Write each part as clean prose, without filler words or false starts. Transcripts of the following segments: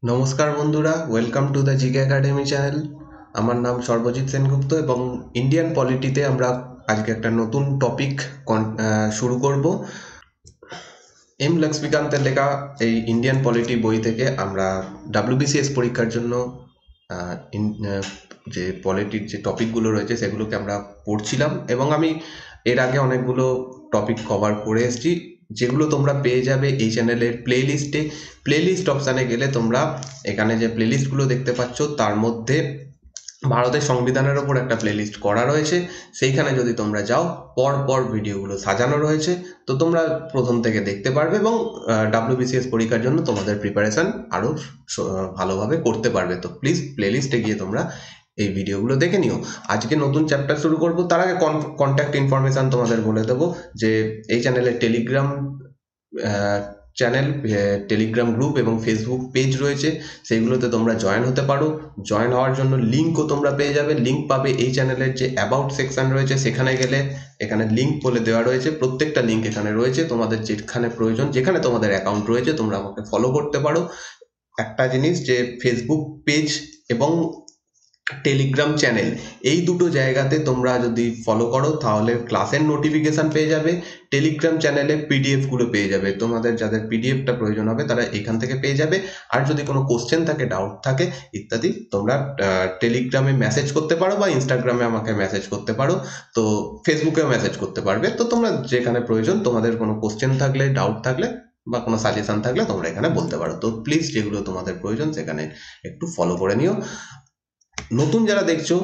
নমস্কার বন্ধুরা, welcome to the GK academy channel. আমার নাম সর্বজিৎ সেনগুপ্ত এবং ইন্ডিয়ান পলিটিতে আমরা আজকে একটা নতুন টপিক শুরু করব। এম লক্ষ্মীকান্তের লেখা এই ইন্ডিয়ান পলিটি বই থেকে আমরা ডাব্লিউবিসিএস পরীক্ষার জন্য যে পলিটির যে টপিকগুলো রয়েছে সেগুলোকে আমরা পড়ছিলাম এবং আমি এর আগে অনেকগুলো টপিক কভার করে এসেছি, যেগুলো তোমরা পেয়ে যাবে এই চ্যানেলের প্লেলিস্ট অপশানে গেলে তোমরা এখানে যে প্লেলিস্টগুলো দেখতে পাচ্ছ তার মধ্যে ভারতের সংবিধানের ওপর একটা প্লেলিস্ট করা রয়েছে। সেইখানে যদি তোমরা যাও, পর পর ভিডিওগুলো সাজানো রয়েছে, তো তোমরা প্রথম থেকে দেখতে পারবে এবং ডাব্লিউবিসিএস পরীক্ষার জন্য তোমাদের প্রিপারেশন আরও ভালোভাবে করতে পারবে। তো প্লিজ প্লেলিস্টে গিয়ে তোমরা এই ভিডিওগুলো দেখে নিও। আজকে নতুন চ্যাপ্টার শুরু করব, তার আগে কন্ট্যাক্ট ইনফরমেশন তোমাদের বলে দেবো যে এই চ্যানেলের টেলিগ্রাম গ্রুপ এবং ফেসবুক পেজ রয়েছে, সেইগুলোতে তোমরা জয়েন হতে পারো। জয়েন হওয়ার জন্য লিঙ্কও তোমরা পেয়ে যাবে। লিঙ্ক পাবে এই চ্যানেলের যে অ্যাবাউট সেকশন রয়েছে সেখানে গেলে, এখানে লিঙ্ক বলে দেওয়া রয়েছে, প্রত্যেকটা লিঙ্ক এখানে রয়েছে। তোমাদের যেখানে প্রয়োজন, যেখানে তোমাদের অ্যাকাউন্ট রয়েছে, তোমরা আমাকে ফলো করতে পারো। একটা জিনিস যে ফেসবুক পেজ এবং টেলিগ্রাম চ্যানেল, এই দুটো জায়গাতে তোমরা যদি ফলো করো তাহলে ক্লাসের নোটিফিকেশন পেয়ে যাবে। টেলিগ্রাম চ্যানেলে পিডিএফ গুলো পেয়ে যাবে, তোমাদের যাদের পিডিএফটা প্রয়োজন হবে তারা এখান থেকে পেয়ে যাবে। আর যদি কোনো কোশ্চেন থাকে, ডাউট থাকে ইত্যাদি, তোমরা টেলিগ্রামে মেসেজ করতে পারো বা ইনস্টাগ্রামে আমাকে মেসেজ করতে পারো, তো ফেসবুকেও মেসেজ করতে পারবে। তো তোমরা যেখানে প্রয়োজন, তোমাদের কোনো কোশ্চেন থাকলে, ডাউট থাকলে বা কোনো সাজেশন থাকলে তোমরা এখানে বলতে পারো। তো প্লিজ যেগুলো তোমাদের প্রয়োজন সেখানে একটু ফলো করে নিও। নতুন যারা দেখছো,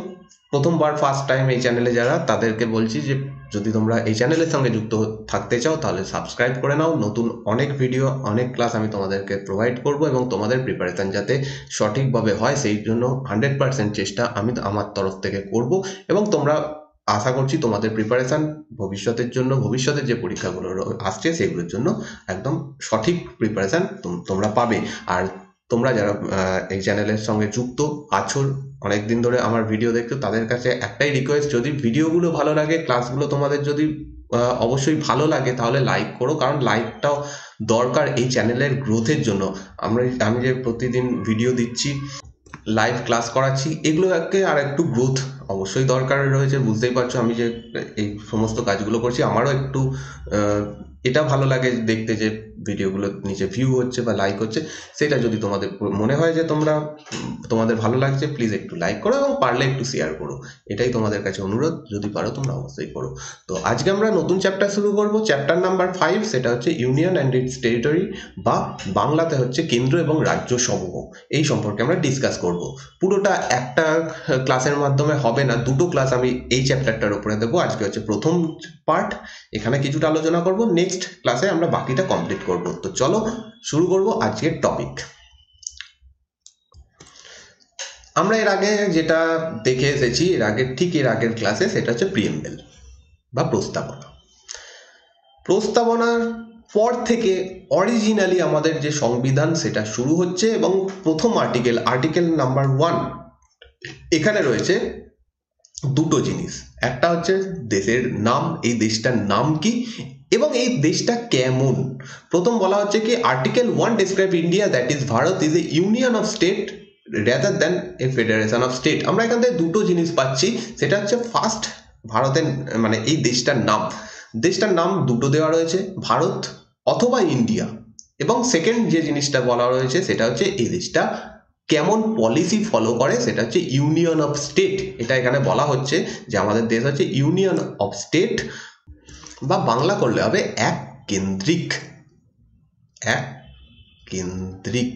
প্রথমবার ফার্স্ট টাইম এই চ্যানেলে যারা, তাদেরকে বলছি যে যদি তোমরা এই চ্যানেলের সঙ্গে যুক্ত থাকতে চাও তাহলে সাবস্ক্রাইব করে নাও। নতুন অনেক ভিডিও, অনেক ক্লাস আমি তোমাদেরকে প্রোভাইড করব এবং তোমাদের প্রিপারেশন যাতে সঠিকভাবে হয় সেই জন্য 100% চেষ্টা আমি আমার তরফ থেকে করব। এবং তোমরা, আশা করছি তোমাদের প্রিপারেশন ভবিষ্যতের জন্য, ভবিষ্যতের যে পরীক্ষাগুলো আসছে সেগুলোর জন্য একদম সঠিক প্রিপারেশন তোমরা পাবে। আর তোমরা যারা এই চ্যানেলের সঙ্গে যুক্ত আছো, অনেকদিন ধরে আমার ভিডিও দেখছো, তাদের কাছে একটাই রিকোয়েস্ট, যদি ভিডিওগুলো ভালো লাগে, ক্লাসগুলো তোমাদের যদি অবশ্যই ভালো লাগে, তাহলে লাইক করো, কারণ লাইকটাও দরকার এই চ্যানেলের গ্রোথের জন্য। আমি যে প্রতিদিন ভিডিও দিচ্ছি, লাইভ ক্লাস করাচ্ছি, এগুলোকে আর একটু গ্রোথ অবশ্যই দরকার রয়েছে। বুঝতেই পারছো আমি যে এই সমস্ত কাজগুলো করছি, আমারও একটু এটা ভালো লাগে দেখতে যে ভিডিওগুলো নিচে ভিউ হচ্ছে বা লাইক হচ্ছে। সেটা যদি তোমাদের মনে হয় যে তোমাদের ভালো লাগছে, প্লিজ একটু লাইক করো এবং পারলে একটু শেয়ার করো। এটাই তোমাদের কাছে অনুরোধ, যদি পারো তোমরা অবশ্যই করো। তো আজকে আমরা নতুন চ্যাপ্টার শুরু করব, চ্যাপ্টার নাম্বার 5, সেটা হচ্ছে ইউনিয়ন অ্যান্ড ইটস টেরিটরি, বা বাংলাতে হচ্ছে কেন্দ্র এবং রাজ্য সমূহ। এই সম্পর্কে আমরা ডিসকাস করব। পুরোটা একটা ক্লাসের মাধ্যমে হবে না, দুটো ক্লাস আমি এই চ্যাপ্টারটার উপরে দেবো। আজকে হচ্ছে প্রথম পার্ট, এখানে কিছুটা আলোচনা করব, নেক্সট ক্লাসে আমরা বাকিটা কমপ্লিট করব। তো চলো শুরু করব আজকের টপিক। আমরা এর আগে যেটা দেখে এসেছি, এর আগের ক্লাসে, সেটা হচ্ছে প্রিএম্বল বা প্রস্তাবনা। প্রস্তাবনার পর থেকে অরিজিনালি আমাদের যে সংবিধান সেটা শুরু হচ্ছে এবং প্রথম আর্টিকেল নাম্বার 1, এখানে রয়েছে দুটো জিনিস। একটা হচ্ছে দেশের নাম, এই দেশটার নাম কি এবং এই দেশটা কেমন। প্রথম বলা হচ্ছে কি, article 1 describe India, that is Bharat is a union of state rather than a federation of state. আমরা এখান থেকে দুটো জিনিস পাচ্ছি। সেটা হচ্ছে ফার্স্ট, ভারতের মানে এই দেশটার নাম দুটো দেওয়া রয়েছে, ভারত অথবা ইন্ডিয়া। এবং সেকেন্ড যে জিনিসটা বলা রয়েছে সেটা হচ্ছে এই দেশটা কেমন পলিসি ফলো করে, সেটা হচ্ছে ইউনিয়ন অফ স্টেট। এটা এখানে বলা হচ্ছে যে আমাদের দেশ হচ্ছে ইউনিয়ন অফ স্টেট, বা বাংলা করলে হবে এক কেন্দ্রিক। এক কেন্দ্রিক,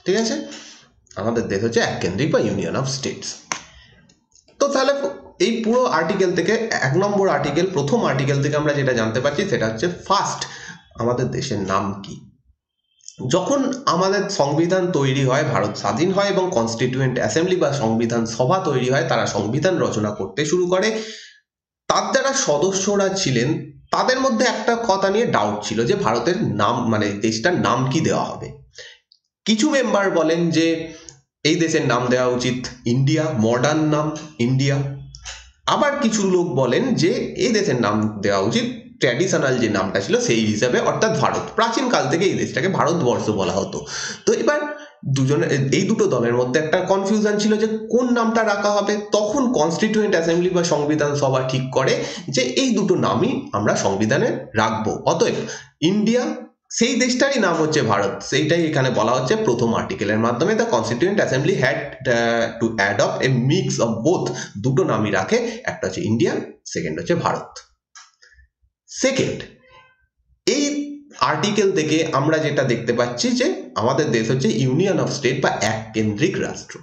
ঠিক আছে? আমাদের দেশ হচ্ছে এক কেন্দ্রিক বা ইউনিয়ন অফ স্টেটস। তো তাহলে এই পুরো আর্টিকেল থেকে, প্রথম আর্টিকেল থেকে আমরা যেটা জানতে পারছি সেটা হচ্ছে ফার্স্ট, আমাদের দেশের নাম কি। যখন আমাদের সংবিধান তৈরি হয়, ভারত স্বাধীন হয় এবং কনস্টিটিউয়েন্ট অ্যাসেম্বলি বা সংবিধান সভা তৈরি হয়, তারা সংবিধান রচনা করতে শুরু করে। তার যারা সদস্যরা ছিলেন তাদের মধ্যে একটা কথা নিয়ে ডাউট ছিল যে ভারতের নাম, মানে দেশটার নাম কি দেওয়া হবে। কিছু মেম্বার বলেন যে এই দেশের নাম দেওয়া উচিত ইন্ডিয়া, মডার্ন নাম ইন্ডিয়া। আবার কিছু লোক বলেন যে এই দেশের নাম দেওয়া উচিত ট্র্যাডিশনাল যে নামটা ছিল সেই হিসাবে, অর্থাৎ ভারত। প্রাচীনকাল থেকে এই দেশটাকে ভারতবর্ষ বলা হতো। তো এবার এই দুটো দলের মধ্যে একটা কনফিউশন ছিল যে কোন নামটা রাখা হবে। তখন কনস্টিটিউয়েন্ট অ্যাসেম্বলি বা সংবিধান সভা ঠিক করে যে এই দুটো নামই আমরা সংবিধানে রাখবো। অতএব ইন্ডিয়া, সেই দেশটারই নাম হচ্ছে ভারত, সেইটাই এখানে বলা হচ্ছে প্রথম আর্টিকেলের মাধ্যমে। The constituent assembly had to adopt A mix of both, দুটো নামই রাখে, একটা হচ্ছে ইন্ডিয়া, সেকেন্ড হচ্ছে ভারত। সেকেন্ড, এই আর্টিকেল থেকে আমরা যেটা দেখতে পাচ্ছি যে আমাদের দেশ হচ্ছে ইউনিয়ন অফ স্টেট বা এক কেন্দ্রিক রাষ্ট্র।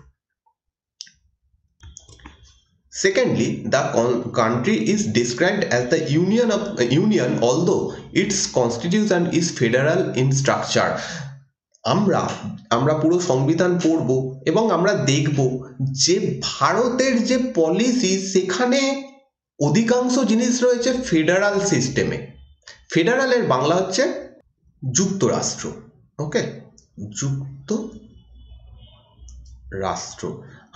Secondly, the country is described as the union, although its constitution is federal in structure. আমরা পুরো সংবিধান পড়ব এবং আমরা দেখব যে ভারতের যে পলিসি, সেখানে অধিকাংশ জিনিস রয়েছে ফেডারাল সিস্টেমে। ফেডারালের বাংলা হচ্ছে যুক্তরাষ্ট্র। ওকে, যুক্তরাষ্ট্র।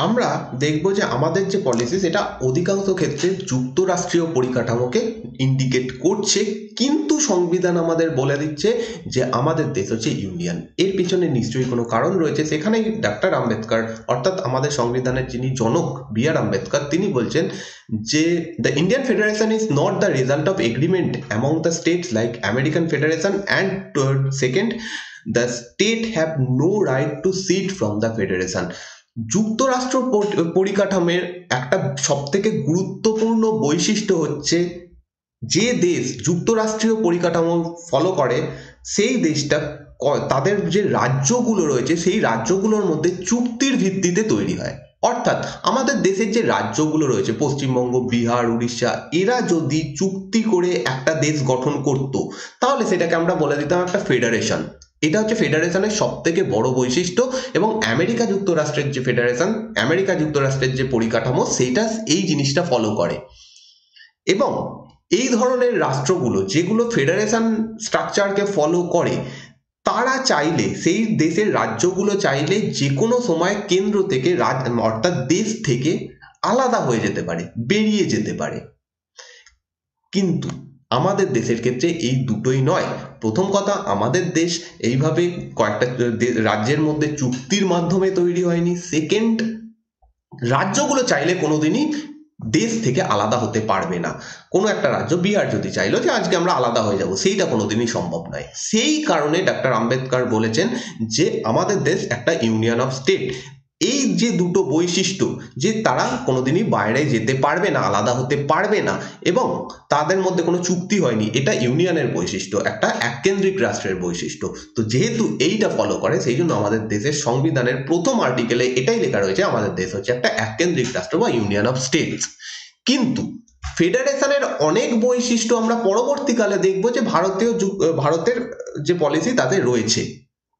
আমরা দেখব যে আমাদের যে পলিসি সেটা অধিকাংশ ক্ষেত্রে যুক্তরাষ্ট্রীয় পরিকাঠামোকে ইন্ডিকেট করছে, কিন্তু সংবিধান আমাদের বলে দিচ্ছে যে আমাদের দেশ হচ্ছে ইউনিয়ন। এর পিছনে নিশ্চয়ই কোনো কারণ রয়েছে। সেখানেই ডক্টর আম্বেদকর, অর্থাৎ আমাদের সংবিধানের যিনি জনক বি.আর. আম্বেদকর, তিনি বলছেন যে the Indian federation is not the result of agreement among the states like American federation, and second, the state have no right to secede from the federation. যুক্তরাষ্ট্র পরিকাঠামোর একটা সবথেকে গুরুত্বপূর্ণ বৈশিষ্ট্য হচ্ছে যে দেশ যুক্তরাষ্ট্রীয় পরিকাঠামো ফলো করে সেই দেশটা তাদের যে রাজ্যগুলো রয়েছে সেই রাজ্যগুলোর মধ্যে চুক্তির ভিত্তিতে তৈরি হয়। অর্থাৎ আমাদের দেশের যে রাজ্যগুলো রয়েছে, পশ্চিমবঙ্গ, বিহার, উড়িষ্যা, এরা যদি চুক্তি করে একটা দেশ গঠন করত, তাহলে সেটাকে আমরা বলে দিতাম একটা ফেডারেশন। এটা হচ্ছে ফেডারেশনের সব থেকে বড় বৈশিষ্ট্য। এবং আমেরিকা যুক্তরাষ্ট্রের যে ফেডারেশন, আমেরিকা যুক্তরাষ্ট্রের যে পরিকাঠামো, সেইটা এই জিনিসটা ফলো করে। এবং এই ধরনের রাষ্ট্রগুলো যেগুলো ফেডারেশন স্ট্রাকচারকে ফলো করে, তারা চাইলে, সেই দেশের রাজ্যগুলো চাইলে যে কোনো সময় কেন্দ্র থেকে, অর্থাৎ দেশ থেকে আলাদা হয়ে যেতে পারে, বেরিয়ে যেতে পারে। কিন্তু আমাদের দেশের ক্ষেত্রে এই দুটোই নয়। প্রথম কথা, আমাদের দেশ এইভাবে কয়েকটা রাজ্যের মধ্যে চুক্তির মাধ্যমে তৈরি হয়নি। সেকেন্ড, রাজ্যগুলো চাইলে কোনোদিনই দেশ থেকে আলাদা হতে পারবে না। কোনো একটা রাজ্য, বিহার যদি চাইলো যে আজকে আমরা আলাদা হয়ে যাব, সেইটা কোনোদিনই সম্ভব নয়। সেই কারণে ডক্টর আম্বেদকর বলেছেন যে আমাদের দেশ একটা ইউনিয়ন অফ স্টেট। এই যে দুটো বৈশিষ্ট্য, যে তারা কোনোদিনই বাইরে যেতে পারবে না, আলাদা হতে পারবে না, এবং তাদের মধ্যে কোনো চুক্তি হয়নি, এটা ইউনিয়নের বৈশিষ্ট্য, একটা এককেন্দ্রিক রাষ্ট্রের বৈশিষ্ট্য। তো যেহেতু এইটা ফলো করে, সেই জন্য আমাদের দেশের সংবিধানের প্রথম আর্টিকেলে এটাই লেখা রয়েছে, আমাদের দেশ হচ্ছে একটা এককেন্দ্রিক রাষ্ট্র বা ইউনিয়ন অফ স্টেটস। কিন্তু ফেডারেশনের অনেক বৈশিষ্ট্য আমরা পরবর্তীকালে দেখব যে ভারতের যে পলিসি তাতে রয়েছে।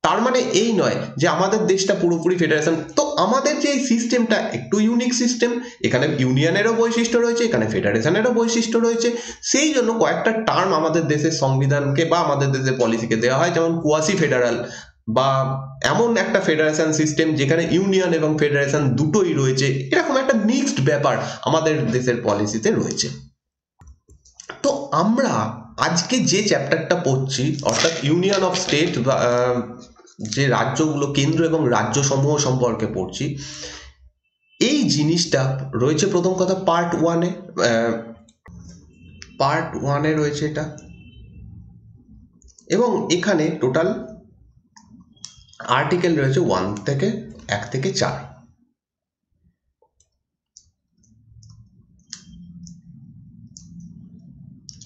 তার মানে এই নয় যে আমাদের দেশটা পুরোপুরি ফেডারেশন। তো আমাদের যে এই সিস্টেমটা একটু ইউনিক সিস্টেম, এখানে ইউনিয়নেরও বৈশিষ্ট্য রয়েছে, এখানে ফেডারেশনেরও বৈশিষ্ট্য রয়েছে। সেই জন্য কয়েকটা টার্ম আমাদের দেশের সংবিধানকে বা আমাদের দেশের পলিসিকে দেওয়া হয়, যেমন কোয়াসি ফেডারাল, বা এমন একটা ফেডারেশন সিস্টেম যেখানে ইউনিয়ন এবং ফেডারেশন দুটোই রয়েছে, এরকম একটা মিক্সড ব্যাপার আমাদের দেশের পলিসিতে রয়েছে। তো আমরা আজকে যে চ্যাপ্টারটা পড়ছি, অর্থাৎ ইউনিয়ন অফ স্টেট, বা যে রাজ্যগুলো, কেন্দ্র এবং রাজ্য সমূহ সম্পর্কে পড়ছি, এই জিনিসটা রয়েছে প্রথম কথা পার্ট ওয়ানে রয়েছে এটা। এবং এখানে টোটাল আর্টিকেল রয়েছে 1 থেকে 4।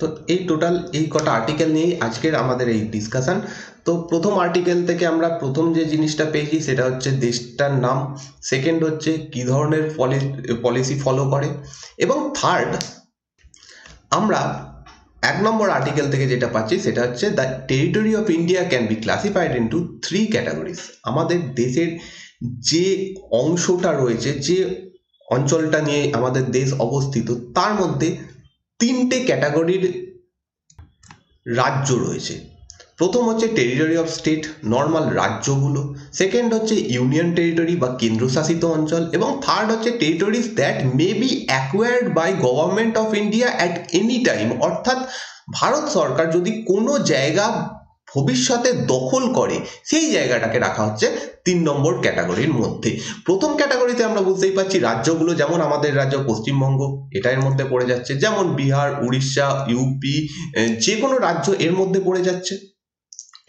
তো এই টোটাল এই কটা আর্টিকেল নিয়েই আজকের আমাদের এই ডিসকাশন। তো প্রথম আর্টিকেল থেকে আমরা প্রথম যে জিনিসটা পেয়েছি সেটা হচ্ছে দেশটার নাম, সেকেন্ড হচ্ছে কি ধরনের পলিসি ফলো করে, এবং থার্ড আমরা 1 নম্বর আর্টিকেল থেকে যেটা পাচ্ছি সেটা হচ্ছে the territory of India can be classified into 3 categories. আমাদের দেশের যে অংশটা রয়েছে, যে অঞ্চলটা নিয়ে আমাদের দেশ অবস্থিত, তার মধ্যে 3টে ক্যাটাগরির রাজ্য রয়েছে। প্রথম হচ্ছে টেরিটরি অফ স্টেট, নর্মাল রাজ্যগুলো। সেকেন্ড হচ্ছে ইউনিয়ন টেরিটরি বা কেন্দ্রশাসিত অঞ্চল, এবং থার্ড হচ্ছে territories that may be acquired by government of India at any time. অর্থাৎ ভারত সরকার যদি কোনো জায়গা ভবিষ্যতে দখল করে সেই জায়গাটাকে রাখা হচ্ছে 3 নম্বর ক্যাটাগরির মধ্যে। প্রথম ক্যাটাগরিতে আমরা বুঝতেই পারছি রাজ্যগুলো, যেমন আমাদের রাজ্য পশ্চিমবঙ্গ এটা এর মধ্যে পড়ে যাচ্ছে, যেমন বিহার, উড়িষ্যা, ইউপি, যে কোনো রাজ্য এর মধ্যে পড়ে যাচ্ছে।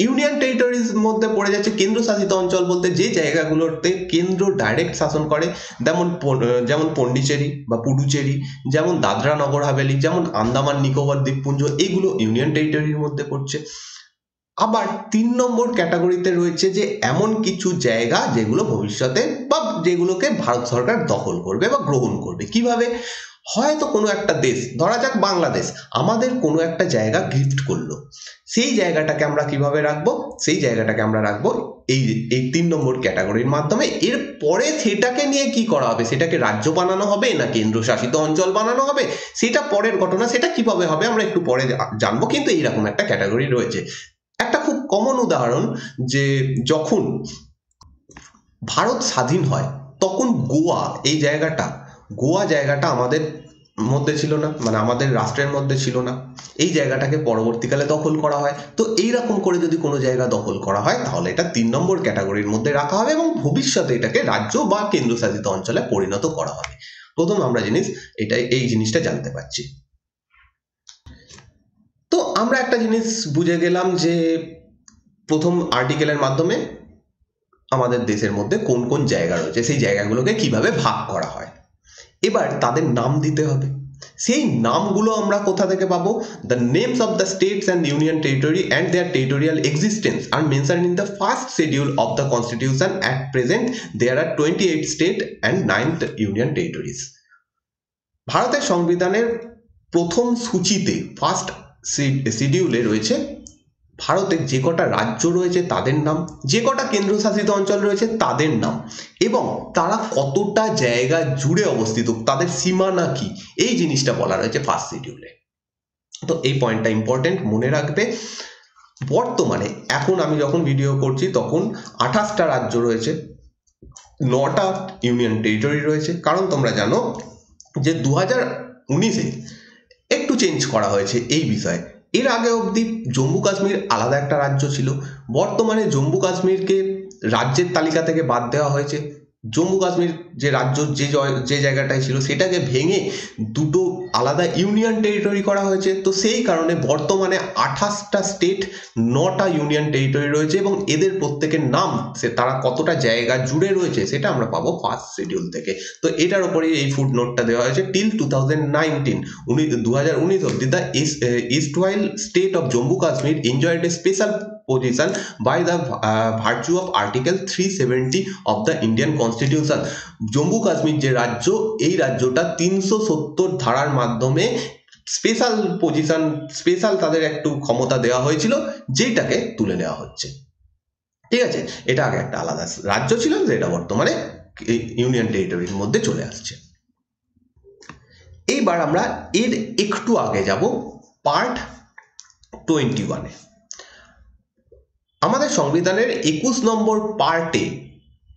ইউনিয়ন টেরিটরিজ মধ্যে পড়ে যাচ্ছে কেন্দ্রশাসিত অঞ্চল বলতে যে জায়গাগুলোতে কেন্দ্র ডাইরেক্ট শাসন করে, যেমন পন্ডিচেরি বা পুডুচেরি, যেমন দাদরা নগর হাভেলি, যেমন আন্দামান নিকোবর দ্বীপপুঞ্জ, এগুলো ইউনিয়ন টেরিটরির মধ্যে পড়ছে। আবার 3 নম্বর ক্যাটাগরিতে রয়েছে যে এমন কিছু জায়গা যেগুলো ভবিষ্যতে বা যেগুলোকে ভারত সরকার দখল করবে বা গ্রহণ করবে। কিভাবে? হয়তো কোনো একটা দেশ, ধরা যাক বাংলাদেশ, আমাদের কোনো একটা জায়গা গিফট করলো, সেই জায়গাটাকে আমরা কিভাবে রাখবো? সেই জায়গাটাকে আমরা রাখবো এই 3 নম্বর ক্যাটাগরির মাধ্যমে। এরপরে সেটাকে নিয়ে কি করা হবে? সেটাকে রাজ্য বানানো হবে না কেন্দ্রশাসিত অঞ্চল বানানো হবে, সেটা পরের ঘটনা। সেটা কিভাবে হবে আমরা একটু পরে জানবো, কিন্তু এইরকম একটা ক্যাটাগরি রয়েছে। একটা খুব কমন উদাহরণ, যে যখন ভারত স্বাধীন হয় তখন গোয়া জায়গাটা আমাদের মধ্যে ছিল না, মানে আমাদের রাষ্ট্রের মধ্যে ছিল না। এই জায়গাটাকে পরবর্তীকালে দখল করা হয়। তো এইরকম করে যদি কোনো জায়গা দখল করা হয় তাহলে এটা 3 নম্বর ক্যাটাগরির মধ্যে রাখা হবে এবং ভবিষ্যতে এটাকে রাজ্য বা কেন্দ্রশাসিত অঞ্চলে পরিণত করা হবে। প্রথম আমরা এই জিনিসটা জানতে পারছি। তো আমরা একটা জিনিস বুঝে গেলাম যে প্রথম আর্টিকেলের মাধ্যমে আমাদের দেশের মধ্যে কোন কোন জায়গা রয়েছে, সেই জায়গাগুলোকে কিভাবে ভাগ করা হয়। এবার তাদের নাম দিতে হবে। সেই নামগুলো আমরা কোথা থেকে পাবো? The names of the states and union territory and their territorial existence are mentioned in the first schedule of the constitution. At present there are 28 state and 9 union territories. ভারতের সংবিধানের প্রথম সূচিতে ফার্স্ট শিডিউলে রয়েছে ভারতের যে কটা রাজ্য রয়েছে তাদের নাম, যে কটা কেন্দ্রশাসিত অঞ্চল রয়েছে তাদের নাম, এবং তারা কতটা জায়গা জুড়ে অবস্থিত, তাদের সীমানা কি, এই জিনিসটা বলা রয়েছে ফার্স্ট শিডিউলে। তো এই পয়েন্টটা ইম্পর্টেন্ট, মনে রাখবে। বর্তমানে এখন আমি যখন ভিডিও করছি তখন 28টা রাজ্য রয়েছে, 9টা ইউনিয়ন টেরিটরি রয়েছে। কারণ তোমরা জানো যে 2019-এ একটু চেঞ্জ করা হয়েছে এই বিষয়ে। এর আগে অবধি জম্মু কাশ্মীর আলাদা একটা রাজ্য ছিল, বর্তমানে জম্মু কাশ্মীরকে রাজ্যের তালিকা থেকে বাদ দেওয়া হয়েছে। জম্মু কাশ্মীর যে রাজ্য যে জায়গাটায় ছিল সেটাকে ভেঙে দুটো আলাদা ইউনিয়ন টেরিটরি করা হয়েছে। তো সেই কারণে বর্তমানে 28টা স্টেট, 9টা ইউনিয়ন টেরিটরি রয়েছে, এবং এদের প্রত্যেকের নাম, তারা কতটা জায়গা জুড়ে রয়েছে সেটা আমরা পাবো ফার্স্ট শিডিউল থেকে। তো এটার উপরে এই ফুট নোটটা দেওয়া হয়েছে। টিল 2019 অব্দি the erstwhile state of Jammu Kashmir enjoyed a special position by the virtue of Article 370 of the Indian Constitution. Jammu Kashmir যে রাজ্য, এই রাজ্যটা 370 ধারার মাধ্যমে স্পেশাল তাদের একটু ক্ষমতা দেওয়া হয়েছিল, যেটাকে তুলে নেওয়া হচ্ছে। ঠিক আছে, এটা আগে একটা আলাদা রাজ্য ছিল, যেটা বর্তমানে ইউনিয়ন টেরিটরির মধ্যে চলে আসছে। এইবার আমরা এর একটু আগে যাব, পার্ট 21-এ। আমাদের সংবিধানের 21 নম্বর পার্টে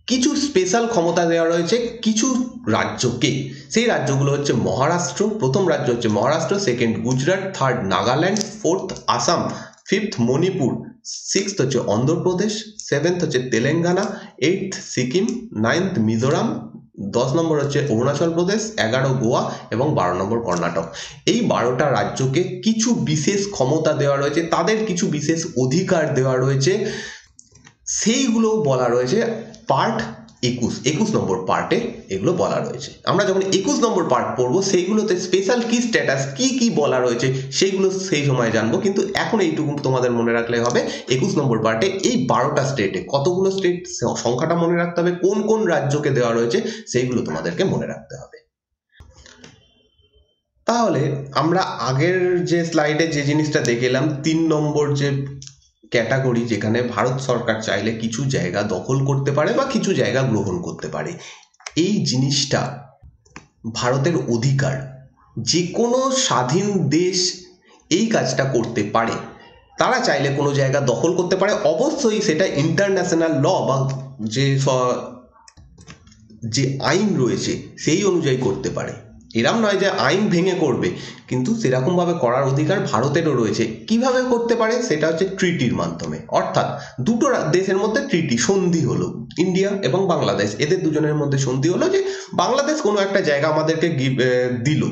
কিছু স্পেশাল ক্ষমতা দেওয়া রয়েছে কিছু রাজ্যকে। সেই রাজ্যগুলো হচ্ছে মহারাষ্ট্র, প্রথম রাজ্য হচ্ছে Maharashtra, second Gujarat, third Nagaland, fourth Assam, fifth Manipur, sixth হচ্ছে অন্ধ্রপ্রদেশ, সেভেন্থ হচ্ছে তেলেঙ্গানা, এইথ সিকিম, 9th মিজোরাম, 10 নম্বর হচ্ছে অরুণাচল প্রদেশ, 11 গোয়া এবং 12 নম্বর কর্ণাটক। এই 12টা রাজ্যকে কিছু বিশেষ ক্ষমতা দেওয়া রয়েছে, তাদের কিছু বিশেষ অধিকার দেওয়া রয়েছে, সেইগুলো বলা রয়েছে পার্ট 21 নম্বর পার্টে এগুলো বলা রয়েছে। আমরা যখন 21 নম্বর পার্ট পড়বো সেইগুলোতে স্পেশাল কি স্ট্যাটাস কি বলা রয়েছে সেইগুলো সেই সময় জানবো, কিন্তু এখন এইটুকু তোমাদের মনে রাখলে হবে। 21 নম্বর পার্টে এই 12টা স্টেটে কতগুলো স্টেট সংখ্যাটা মনে রাখতে হবে, কোন কোন রাজ্যকে দেওয়া রয়েছে সেইগুলো তোমাদেরকে মনে রাখতে হবে। তাহলে আমরা আগের যে স্লাইডে যে জিনিসটা দেখলাম, 3 নম্বর যে ক্যাটাগরি, যেখানে ভারত সরকার চাইলে কিছু জায়গা দখল করতে পারে বা কিছু জায়গা গ্রহণ করতে পারে, এই জিনিসটা ভারতের অধিকার। যে কোনো স্বাধীন দেশ এই কাজটা করতে পারে। তারা চাইলে কোনো জায়গা দখল করতে পারে, অবশ্যই সেটা ইন্টারন্যাশনাল ল বা যে যে আইন রয়েছে সেই অনুযায়ী করতে পারে। এরম নয় যে আইন ভেঙে করবে, কিন্তু সেরকমভাবে করার অধিকার ভারতেরও রয়েছে। কিভাবে করতে পারে সেটা হচ্ছে ট্রিটির মাধ্যমে, অর্থাৎ দুটো দেশের মধ্যে ট্রিটি সন্ধি হলো, ইন্ডিয়া এবং বাংলাদেশ এদের দুজনের মধ্যে সন্ধি হলো যে বাংলাদেশ কোনো একটা জায়গা আমাদেরকে দিল,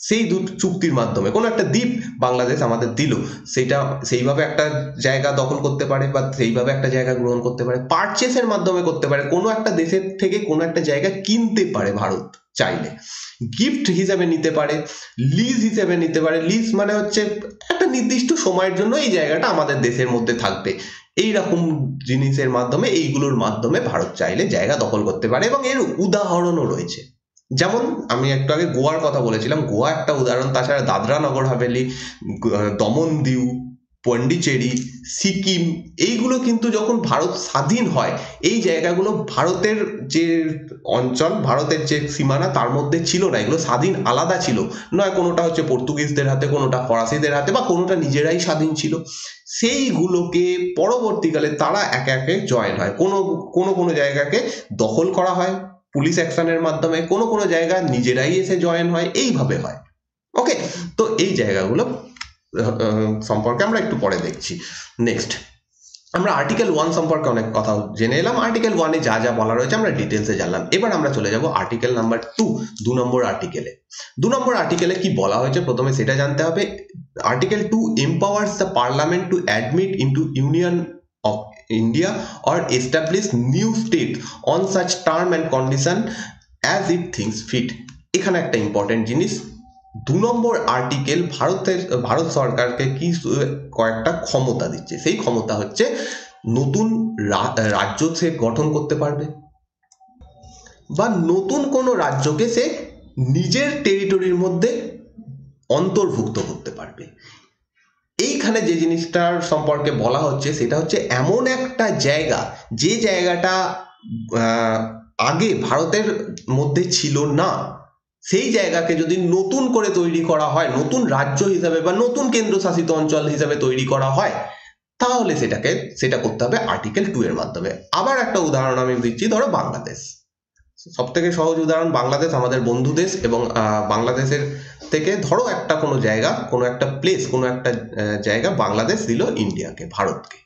সেই চুক্তির মাধ্যমে কোনো একটা দ্বীপ বাংলাদেশ আমাদের দিল, সেটা সেইভাবে একটা জায়গা দখল করতে পারে বা সেইভাবে একটা জায়গা গ্রহণ করতে পারে, পারচেসের মাধ্যমে করতে পারে, কোনো একটা দেশের থেকে কোনো একটা জায়গা কিনতে পারে ভারত চাইলে, গিফট হিসেবে নিতে পারে, লিজ হিসেবে নিতে পারে। লিজ মানে হচ্ছে একটা নির্দিষ্ট সময়ের জন্য এই জায়গাটা আমাদের দেশের মধ্যে থাকবে, এই রকম জিনিসের মাধ্যমে, এইগুলোর মাধ্যমে ভারত চাইলে জায়গা দখল করতে পারে। এবং এর উদাহরণও রয়েছে, যেমন আমি একটু আগে গোয়ার কথা বলেছিলাম, গোয়া একটা উদাহরণ, তাছাড়া দাদরা নগর হাভেলি, দমন দিউ, পন্ডিচেরি, সিকিম, এইগুলো কিন্তু যখন ভারত স্বাধীন হয় এই জায়গাগুলো ভারতের যে অঞ্চল, ভারতের যে সীমানা তার মধ্যে ছিল না, এগুলো স্বাধীন আলাদা ছিল, নয় কোনোটা হচ্ছে পর্তুগিজদের হাতে, কোনোটা ফরাসিদের হাতে, বা কোনোটা নিজেরাই স্বাধীন ছিল। সেইগুলোকে পরবর্তীকালে তারা একে একে জয়েন হয়, কোনো কোনো কোনো জায়গাকে দখল করা হয় পুলিশ অ্যাকশনের মাধ্যমে, কোনো কোনো জায়গা নিজেরাই এসে জয়েন হয়, এইভাবে হয়। ওকে, তো এই জায়গাগুলো সম্পর্কে আমরা একটু পরে দেখছি। নেক্সট আমরা আর্টিকেল 1 সম্পর্কে অনেক কথা জেনে এলাম, আর্টিকেল 1-এ যা যা বলা রয়েছে আমরা ডিটেলসে জানলাম। এবার আমরা চলে যাব আর্টিকেল নাম্বার 2, 2 নম্বর আর্টিকেলে। 2 নম্বর আর্টিকেলে কি বলা হয়েছে প্রথমে সেটা জানতে হবে। Article 2 empowers the parliament to admit into union of India or establish new state on such term and condition as it thinks fit। এখানে একটা ইম্পর্টেন্ট জিনিস, 2 নম্বর আর্টিকেল ভারত সরকারকে কি কয়েকটা ক্ষমতা দিচ্ছে। সেই ক্ষমতা হচ্ছে নতুন রাজ্য সে গঠন করতে পারবে, বা নতুন কোনো রাজ্যকে সে নিজের টেরিটরির মধ্যে অন্তর্ভুক্ত করতে পারবে। এইখানে যে জিনিসটার সম্পর্কে বলা হচ্ছে সেটা হচ্ছে এমন একটা জায়গা যে জায়গাটা আগে ভারতের মধ্যে ছিল না, সেই জায়গাকে যদি নতুন করে তৈরি করা হয়, নতুন রাজ্য হিসাবে বা নতুন কেন্দ্রশাসিত অঞ্চল হিসাবে তৈরি করা হয়, তাহলে সেটা করতে হবে আর্টিকেল 2 এর মাধ্যমে। আবার একটা উদাহরণ আমি দিচ্ছি, ধরো বাংলাদেশ, সব থেকে সহজ উদাহরণ বাংলাদেশ আমাদের বন্ধু দেশ, এবং বাংলাদেশের থেকে ধরো একটা কোনো জায়গা, কোনো একটা প্লেস, কোনো একটা জায়গা বাংলাদেশ দিল ইন্ডিয়াকে, ভারতকে।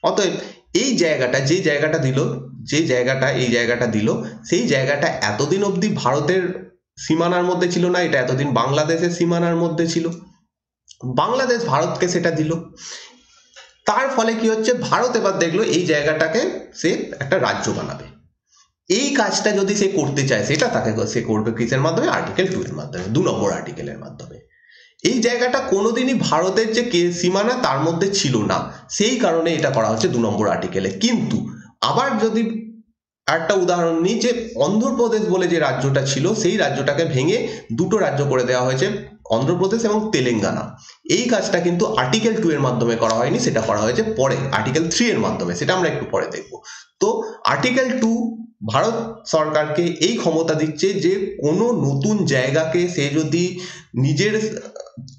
অতএব এই জায়গাটা, যে জায়গাটা দিল, এই জায়গাটা দিল, সেই জায়গাটা এতদিন অবধি ভারতের সীমানার মধ্যে ছিল না, এটা এতদিন বাংলাদেশের সীমানার মধ্যে ছিল, বাংলাদেশ ভারতকে সেটা দিল। তার ফলে কি হচ্ছে, ভারত এবার দেখলো এই জায়গাটাকে সে একটা রাজ্য বানাবে। এই কাজটা যদি সে করতে চায় সেটা সে করবে কিসের মাধ্যমে? আর্টিকেল 2 এর মাধ্যমে, 2 নম্বর আর্টিকেলের মাধ্যমে। এই জায়গাটা কোনোদিনই ভারতের যে সীমানা তার মধ্যে ছিল না, সেই কারণে এটা করা হচ্ছে 2 নম্বর আর্টিকেলে। কিন্তু আবার যদি একটা উদাহরণ নিই, যে অন্ধ্রপ্রদেশ বলে যে রাজ্যটা ছিল সেই রাজ্যটাকে ভেঙে দুটো রাজ্য করে দেওয়া হয়েছে, অন্ধ্রপ্রদেশ এবং তেলেঙ্গানা। এই কাজটা কিন্তু আর্টিকেল 2 এর মাধ্যমে করা হয়নি, সেটা করা হয়েছে পরে আর্টিকেল 3 এর মাধ্যমে, সেটা আমরা একটু পরে দেখব। তো আর্টিকেল 2 ভারত সরকারকে এই ক্ষমতা দিচ্ছে যে কোনো নতুন জায়গাকে সে যদি নিজের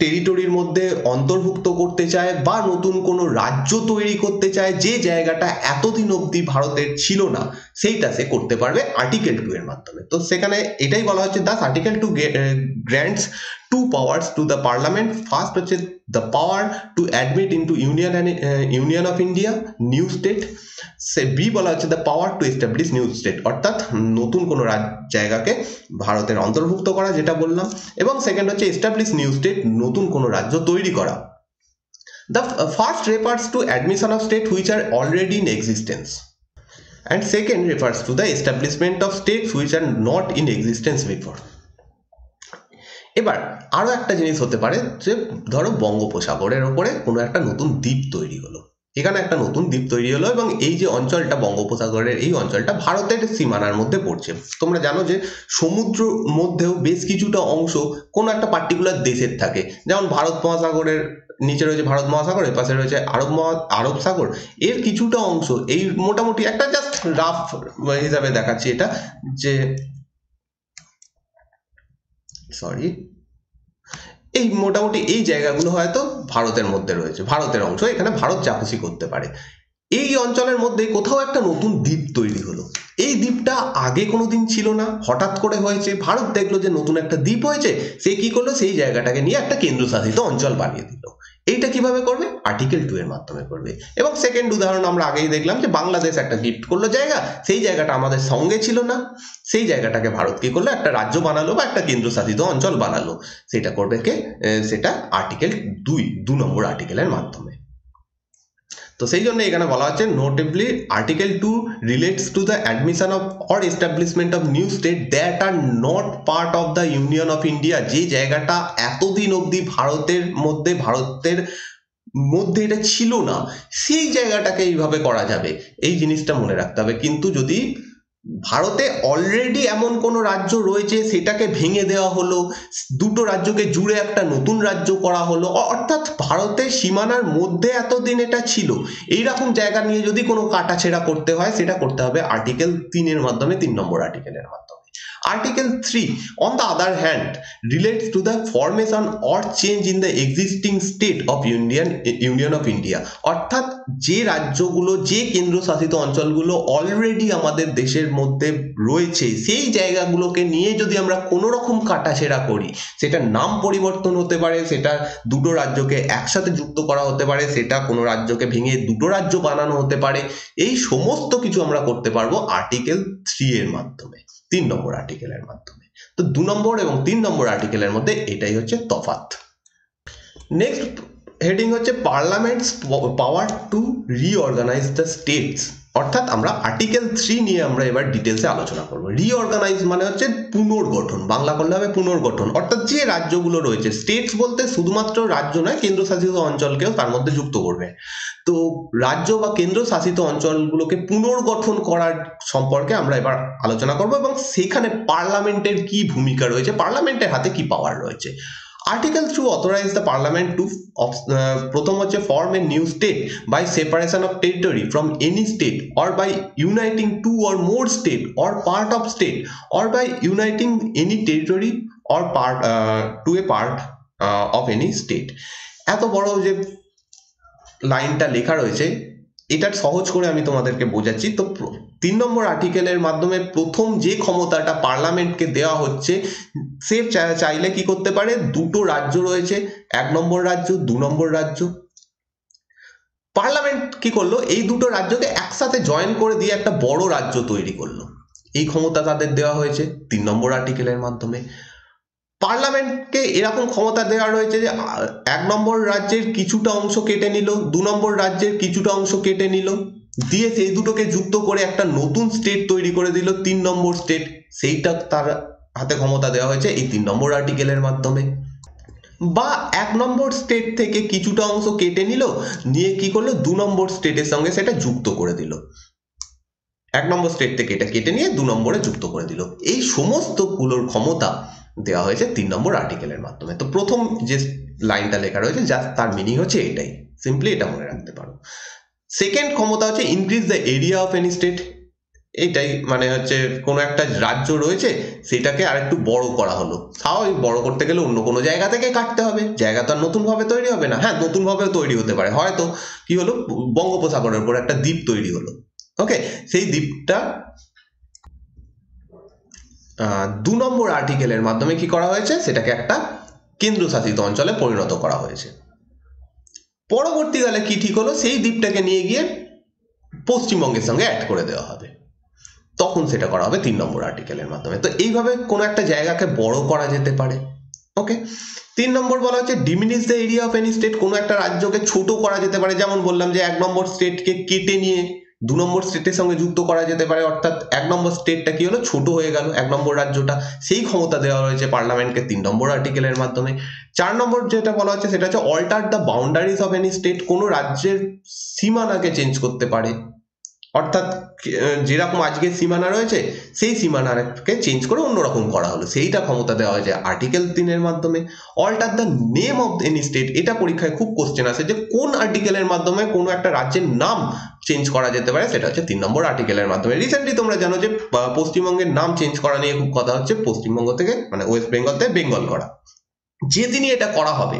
টেরিটরির মধ্যে অন্তর্ভুক্ত করতে চায় বা নতুন কোনো রাজ্য তৈরি করতে চায়, যে জায়গাটা এতদিন অবধি ভারতের ছিল না, সেইটা সে করতে পারবে আর্টিকেল 2 এর মাধ্যমে। তো সেখানে এটাই বলা হচ্ছে, Das article 2 grants 2 powers to the parliament। First হচ্ছে the power to admit into union of India new state। সে বি বলা হচ্ছে the power to establish new state, অর্থাৎ নতুন কোনো জায়গাকে ভারতের অন্তর্ভুক্ত করা, যেটা বললাম। এবং সেকেন্ড হচ্ছে establish new state, নতুন কোনো রাজ্য তৈরি করা। The first refers to admission of state which are already in existence, and second refers to the establishment of states which are not in existence before। এবার আরো একটা জিনিস হতে পারে, যে ধরো বঙ্গোপসাগরের ওপরে কোনো একটা নতুন দ্বীপ তৈরি হলো, এখানে একটা নতুন দ্বীপ তৈরি হলো, এবং এই যে অঞ্চলটা বঙ্গোপসাগরের এই অঞ্চলটা ভারতের সীমানার মধ্যে পড়ছে। তোমরা জানো যে সমুদ্র মধ্যেও বেশ কিছুটা অংশ কোনো একটা পার্টিকুলার দেশের থাকে, যেমন ভারত মহাসাগরের নিচে রয়েছে ভারত মহাসাগর, এর পাশে রয়েছে আরব সাগর, এর কিছুটা অংশ, এই মোটামুটি একটা জাস্ট রাফ হিসাবে দেখাচ্ছি এটা, যে এই মোটামুটি এই জায়গাগুলো হয়তো ভারতের মধ্যে রয়েছে, ভারতের অংশ, এখানে ভারত যা খুশি করতে পারে। এই অঞ্চলের মধ্যে কোথাও একটা নতুন দ্বীপ তৈরি হলো, এই দ্বীপটা আগে কোনোদিন ছিল না, হঠাৎ করে হয়েছে, ভারত দেখলো যে নতুন একটা দ্বীপ হয়েছে, সে কি করলো, সেই জায়গাটাকে নিয়ে একটা কেন্দ্রশাসিত অঞ্চল বানিয়ে দিল। এইটা কিভাবে করবে? আর্টিকেল 2 এর মাধ্যমে করবে। এবং সেকেন্ড উদাহরণ আমরা আগেই দেখলাম যে বাংলাদেশ একটা গিফট করলো জায়গা, সেই জায়গাটা আমাদের সঙ্গে ছিল না, সেই জায়গাটাকে ভারত কি করলো, একটা রাজ্য বানালো বা একটা কেন্দ্রশাসিত অঞ্চল বানালো। সেটা করবে কে? সেটা আর্টিকেল 2 নম্বর আর্টিকেলের মাধ্যমে। তো সেই জন্য এখানে বলা হচ্ছে নোটেবলি article 2 relates to the admission of or establishment of new state that are not part of the union of India. যে জায়গাটা এতদিন অবধি ভারতের মধ্যে এটা ছিল না, সেই জায়গাটাকে এইভাবে করা যাবে, এই জিনিসটা মনে রাখতে হবে। কিন্তু যদি ভারতে অলরেডি এমন কোনো রাজ্য রয়েছে, সেটাকে ভেঙে দেওয়া হলো, দুটো রাজ্যকে জুড়ে একটা নতুন রাজ্য করা হলো, অর্থাৎ ভারতের সীমানার মধ্যে এতদিন এটা ছিল, এইরকম জায়গা নিয়ে যদি কোনো কাটাছেড়া করতে হয়, সেটা করতে হবে আর্টিকেল 3 এর মাধ্যমে, 3 নম্বর আর্টিকেলের মাধ্যমে। Article 3, on the other hand, relates to the formation or change in the existing state of Union of India. অর্থাৎ যে রাজ্যগুলো, যে কেন্দ্রশাসিত অঞ্চলগুলো অলরেডি আমাদের দেশের মধ্যে রয়েছে, সেই জায়গাগুলোকে নিয়ে যদি আমরা কোনো রকম কাটাছেড়া করি, সেটা নাম পরিবর্তন হতে পারে, সেটা দুটো রাজ্যকে একসাথে যুক্ত করা হতে পারে, সেটা কোনো রাজ্যকে ভেঙে দুটো রাজ্য বানানো হতে পারে, এই সমস্ত কিছু আমরা করতে পারবো আর্টিকেল 3 এর মাধ্যমে, 3 নম্বর আর্টিকেলের মাধ্যমে। তো 2 নম্বর এবং 3 নম্বর আর্টিকেলের মধ্যে এটাই হচ্ছে তফাৎ। নেক্সট হেডিং হচ্ছে parliament's power to reorganise the states. অর্থাৎ আমরা আর্টিকেল 3 নিয়ে আমরা এবার ডিটেলসে আলোচনা করব। রিঅর্গানাইজ মানে হচ্ছে পুনর্গঠন, বাংলা করলে হবে পুনর্গঠন। অর্থাৎ যে রাজ্যগুলো রয়েছে, স্টেটস বলতে শুধুমাত্র রাজ্য নয়, কেন্দ্রশাসিত অঞ্চলকেও তার মধ্যে যুক্ত করবে। তো রাজ্য বা কেন্দ্রশাসিত অঞ্চলগুলোকে পুনর্গঠন করার সম্পর্কে আমরা এবার আলোচনা করব, এবং সেখানে পার্লামেন্টের কি ভূমিকা রয়েছে, পার্লামেন্টের হাতে কি পাওয়ার রয়েছে। Article 2 authorize the parliament to প্রথম হচ্ছে form a new state by separation of territory from any state, or by uniting two or more state or part of state, or by uniting any territory or part to a part of any state. এত বড় যে লাইনটা লেখা রয়েছে, এটা সহজ করে আমি তোমাদেরকে বোঝাচ্ছি। তো 3 নম্বর আর্টিকেলের মাধ্যমে প্রথম যে ক্ষমতাটা পার্লামেন্টকে দেওয়া হচ্ছে, সে চাইলে কি করতে পারে, দুটো রাজ্য রয়েছে, 1 নম্বর রাজ্য, 2 নম্বর রাজ্য, পার্লামেন্ট কি করলো, এই দুটো রাজ্যকে একসাথে জয়েন করে দিয়ে একটা বড় রাজ্য তৈরি করলো। এই ক্ষমতা তাদের দেওয়া হয়েছে 3 নম্বর আর্টিকেলের মাধ্যমে। পার্লামেন্টকে এরকম ক্ষমতা দেওয়া রয়েছে যে 1 নম্বর রাজ্যের কিছুটা অংশ কেটে নিল, 2 নম্বর রাজ্যের কিছুটা অংশ কেটে নিল, দিয়ে সেই দুটোকে যুক্ত করে একটা নতুন স্টেট তৈরি করে দিল, 3 নম্বর স্টেট, সেইটা তার হাতে ক্ষমতা দেওয়া হয়েছে এই 3 নম্বর আর্টিকেলের মাধ্যমে। বা 1 নম্বর স্টেট থেকে কিছুটা অংশ কেটে নিল, নিয়ে কি করলো, 2 নম্বর স্টেটের সঙ্গে সেটা যুক্ত করে দিল, 1 নম্বর স্টেট থেকে এটা কেটে নিয়ে 2 নম্বরে যুক্ত করে দিল। এই সমস্ত গুলোর ক্ষমতা দেওয়া হয়েছে 3 নম্বর আর্টিকেলের মাধ্যমে। তো প্রথম যে লাইনটা লেখা রয়েছে, যা তার মিনিং হচ্ছে এটাই, সিম্পলি এটা মনে রাখতে পারো। সেকেন্ড ক্ষমতা হচ্ছে increase the area of any state. এইটাই মানে হচ্ছে কোনো একটা রাজ্য রয়েছে, সেটাকে আরেকটু বড় করা হলো। স্বাভাবিক, বড় করতে গেলে অন্য কোনো জায়গা থেকে কাটতে হবে, জায়গা তো আর নতুনভাবে তৈরি হবে না। হ্যাঁ, নতুনভাবেও তৈরি হতে পারে, হয়তো কি হলো, বঙ্গোপসাগরের উপর একটা দ্বীপ তৈরি হলো, ওকে, সেই দ্বীপটা 2 নম্বর আর্টিকেলের মাধ্যমে কি করা হয়েছে, সেটাকে একটা কেন্দ্রশাসিত অঞ্চলে পরিণত করা হয়েছে। পরবর্তীকালে কি ঠিক হলো, সেই দ্বীপটাকে নিয়ে গিয়ে পশ্চিমবঙ্গের সঙ্গে অ্যাড করে দেওয়া হবে, তখন সেটা করা হবে 3 নম্বর আর্টিকেলের মাধ্যমে। তো এইভাবে কোনো একটা জায়গাকে বড় করা যেতে পারে, ওকে। 3 নম্বর বলা হচ্ছে diminish the area of any state. কোনো একটা রাজ্যকে ছোট করা যেতে পারে, যেমন বললাম যে 1 নম্বর স্টেটকে কেটে নিয়ে 2 নম্বর স্টেটের সঙ্গে যুক্ত করা যেতে পারে, অর্থাৎ 1 নম্বর স্টেটটা কি হলো, ছোট হয়ে গেল 1 নম্বর রাজ্যটা, সেই ক্ষমতা দেওয়া হয়েছে পার্লামেন্টকে 3 নম্বর আর্টিকেলের মাধ্যমে। 4 নম্বর যেটা বলা হচ্ছে সেটা হচ্ছে alter the boundaries of any state. কোনো রাজ্যের সীমানাকে চেঞ্জ করতে পারে, অর্থাৎ যেরকম আজকে সীমানা রয়েছে, সেই সীমানাকে চেঞ্জ করে অন্যরকম করা হলো, সেইটা ক্ষমতা দেওয়া হয়েছে আর্টিকেল 3 এর মাধ্যমে। Alter the name of any state. এটা পরীক্ষায় খুব কোশ্চেন আসে যে কোন আর্টিকেলের মাধ্যমে কোনো একটা রাজ্যের নাম চেঞ্জ করা যেতে পারে, সেটা হচ্ছে 3 নম্বর আর্টিকেলের মাধ্যমে। রিসেন্টলি তোমরা জানো যে পশ্চিমবঙ্গের নাম চেঞ্জ করা নিয়ে খুব কথা হচ্ছে, পশ্চিমবঙ্গ থেকে মানে ওয়েস্ট বেঙ্গল থেকে বেঙ্গল করা, যেদিনই এটা করা হবে,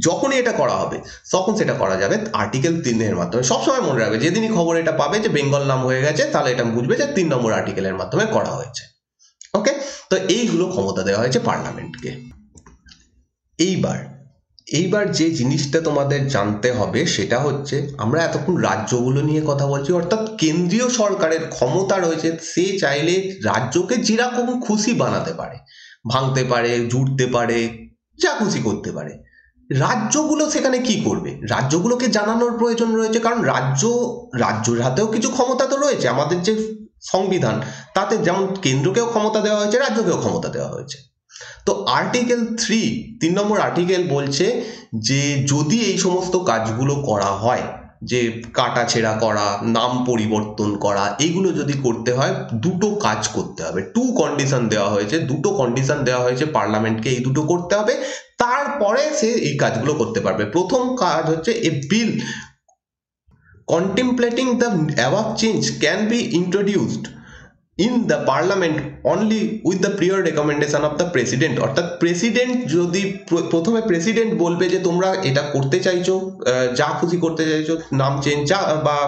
যখনই এটা করা হবে, তখন সেটা করা যাবে আর্টিকেল 3-এর মাধ্যমে। সবসময় মনে রাখবে, যেদিনই খবর এটা পাবে যে বেঙ্গল নাম হয়ে গেছে, তাহলে এটা বুঝবে যে 3 নম্বর আর্টিকেলের মাধ্যমে করা হয়েছে। ওকে, তো এইগুলো ক্ষমতা দেওয়া হয়েছে পার্লামেন্টকে। এইবার যে জিনিসটা তোমাদের জানতে হবে সেটা হচ্ছে, আমরা এতক্ষণ রাজ্যগুলো নিয়ে কথা বলছি, অর্থাৎ কেন্দ্রীয় সরকারের ক্ষমতা রয়েছে, সে চাইলে রাজ্যকে যেরকম খুশি বানাতে পারে, ভাঙতে পারে, জুড়তে পারে, যা খুশি করতে পারে। রাজ্যগুলো সেখানে কি করবে? রাজ্যগুলোকে জানানোর প্রয়োজন রয়েছে, কারণ রাজ্যের হাতেও কিছু ক্ষমতা তো রয়েছে। আমাদের যে সংবিধান, তাতে যেমন কেন্দ্রকেও ক্ষমতা দেওয়া হয়েছে, রাজ্যকেও ক্ষমতা দেওয়া হয়েছে। তো আর্টিকেল 3 নম্বর আর্টিকেল বলছে যে যদি এই সমস্ত কাজগুলো করা হয়, যে কাটাছেঁড়া করা, নাম পরিবর্তন করা, এইগুলো যদি করতে হয়, দুটো কাজ করতে হবে। 2 কন্ডিশন দেওয়া হয়েছে, দুটো কন্ডিশন দেওয়া হয়েছে পার্লামেন্টকে, এই দুটো করতে হবে, তারপরে সে এই কাজগুলো করতে পারবে। প্রথম কাজ হচ্ছে, এ বিল contemplating the above change can be introduced in the parliament only with the prior recommendation of the president। অর্থাৎ প্রেসিডেন্ট যদি প্রথমে প্রেসিডেন্ট বলবে যে তোমরা এটা করতে চাইছো, যা খুশি করতে চাইছো, নাম চেঞ্জ যা বা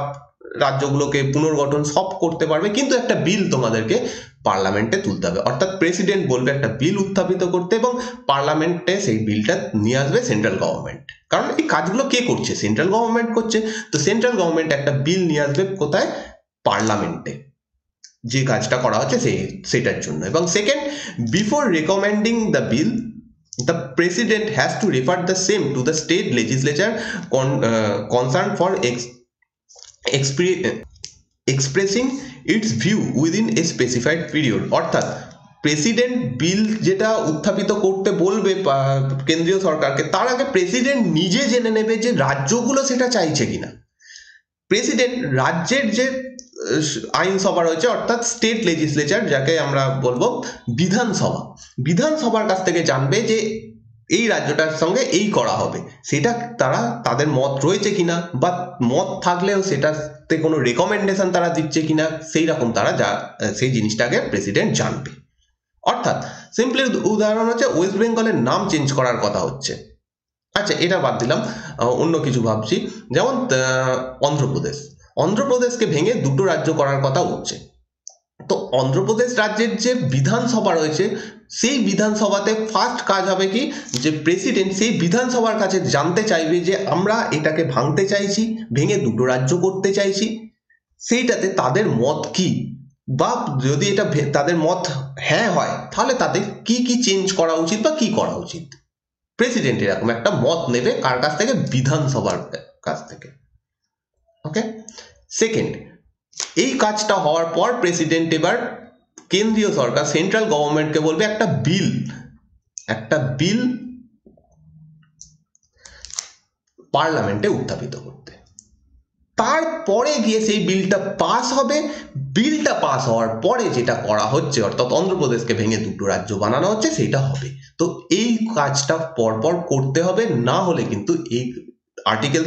রাজ্যগুলোকে পুনর্গঠন সব করতে পারবে, কিন্তু একটা বিল তোমাদেরকে পার্লামেন্টে তুলতে হবে। অর্থাৎ প্রেসিডেন্ট বলবে একটা বিল উত্থাপিত করতে, এবং পার্লামেন্টে সেই বিলটা নিয়ে আসবে সেন্ট্রাল গভর্নমেন্ট। কারণ এই কাজগুলো কে করছে? সেন্ট্রাল গভর্নমেন্ট করছে। তো সেন্ট্রাল গভর্নমেন্ট একটা বিল নিয়ে আসবে কোথায়? পার্লামেন্টে, যে কাজটা করা হচ্ছে সেটার জন্য। এবং second, before recommending the bill, the president has to refer the same to the state legislature concerned for expressing its view within a specified period। অর্থাৎ প্রেসিডেন্ট বিল যেটা উত্থাপিত করতে বলবে কেন্দ্রীয় সরকারকে, তার আগে প্রেসিডেন্ট নিজে জেনে নেবে যে রাজ্যগুলো সেটা চাইছে কিনা। প্রেসিডেন্ট রাজ্যের যে আইনসভা রয়েছে, অর্থাৎ স্টেট লেজিসলেচার, যাকে আমরা বলবো বিধানসভার কাছ থেকে জানবে যে এই রাজ্যটার সঙ্গে এই করা হবে, সেটা তাদের মত রয়েছে কিনা, বা মত থাকলেও সেটাতে কোনো রেকমেন্ডেশন তারা দিচ্ছে কিনা, সেই রকম তারা সেই জিনিসটাকে প্রেসিডেন্ট জানবে। অর্থাৎ সিম্পলি উদাহরণ হচ্ছে, ওয়েস্ট বেঙ্গলের নাম চেঞ্জ করার কথা হচ্ছে, আচ্ছা এটা বাদ দিলাম, অন্য কিছু ভাবছি, যেমন অন্ধ্রপ্রদেশকে ভেঙে দুটো রাজ্য করার কথা উঠছে। তো অন্ধ্রপ্রদেশ রাজ্যের যে বিধানসভা রয়েছে, সেই বিধানসভাতে ফার্স্ট কাজ হবে কি, যে প্রেসিডেন্ট সেই বিধানসভার কাছে জানতে চাইবে যে আমরা এটাকে ভাঙতে চাইছি, ভেঙে দুটো রাজ্য করতে চাইছি, সেইটাতে তাদের মত কি, বা যদি এটা তাদের মত হ্যাঁ হয়, তাহলে তাদের কি কি চেঞ্জ করা উচিত বা কি করা উচিত। প্রেসিডেন্ট এরকম একটা মত নেবে, কার কাছ থেকে? বিধানসভার কাছ থেকে। ওকে, সেকেন্ড, এই কাজটা হওয়ার পর প্রেসিডেন্ট এবার কেন্দ্রীয় সরকার, সেন্ট্রাল গভর্নমেন্টকে বলবে একটা বিল পার্লামেন্টে উত্থাপিত করতে। তারপরে গিয়ে সেই বিলটা পাস হবে। বিলটা পাস হওয়ার পরে যেটা করা হচ্ছে, অর্থাৎ অন্ধ্রপ্রদেশকে ভেঙে দুটো রাজ্য বানানো হচ্ছে, সেটা হবে। তো এই কাজটা পরপর করতে হবে, না হলে কিন্তু এই আর্টিকেল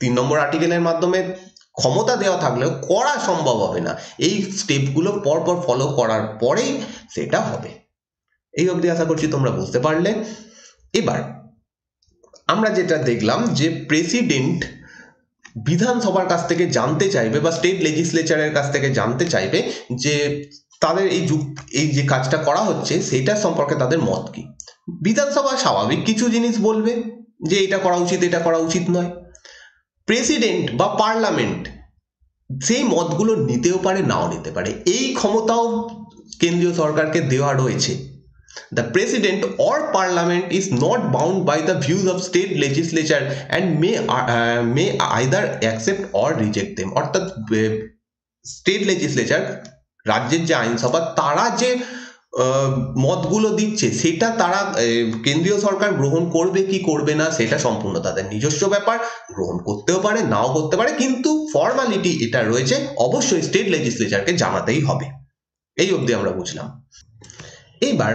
3 নম্বর আর্টিকেলের মাধ্যমে ক্ষমতা দেওয়া থাকলেও করা সম্ভব হবে না। এই স্টেপগুলো পরপর ফলো করার পরেই সেটা হবে। এই অবধি আশা করছি তোমরা বুঝতে পারলে। এবার আমরা যেটা দেখলাম, যে প্রেসিডেন্ট বিধানসভার কাছ থেকে জানতে চাইবে, বা স্টেট লেজিসলেচারের কাছ থেকে জানতে চাইবে যে তাদের এই যে কাজটা করা হচ্ছে সেটা সম্পর্কে তাদের মত কি। বিধানসভা স্বাভাবিক কিছু জিনিস বলবে, যে এটা করা উচিত, এটা করা উচিত নয়। প্রেসিডেন্ট বা পার্লামেন্ট সেই মতগুলো নিতেও পারে, নাও নিতে পারে। এই ক্ষমতাও কেন্দ্রীয় সরকারকে দেওয়া রয়েছে। The president or parliament is not bound by the views of state legislature and may either accept or reject them। অর্থাৎ স্টেট লেজিসলেচার, রাজ্যের যে আইনসভা, তারা যে মতগুলো দিচ্ছে, সেটা তারা কেন্দ্রীয় সরকার গ্রহণ করবে কি করবে না, সেটা সম্পূর্ণ তাদের নিজস্ব ব্যাপার। গ্রহণ করতেও পারে, নাও করতে পারে, কিন্তু ফর্মালিটি এটা রয়েছে, অবশ্যই স্টেট লেজিসলেচারকে জানাতেই হবে। এই অবধি আমরা বুঝলাম। এইবার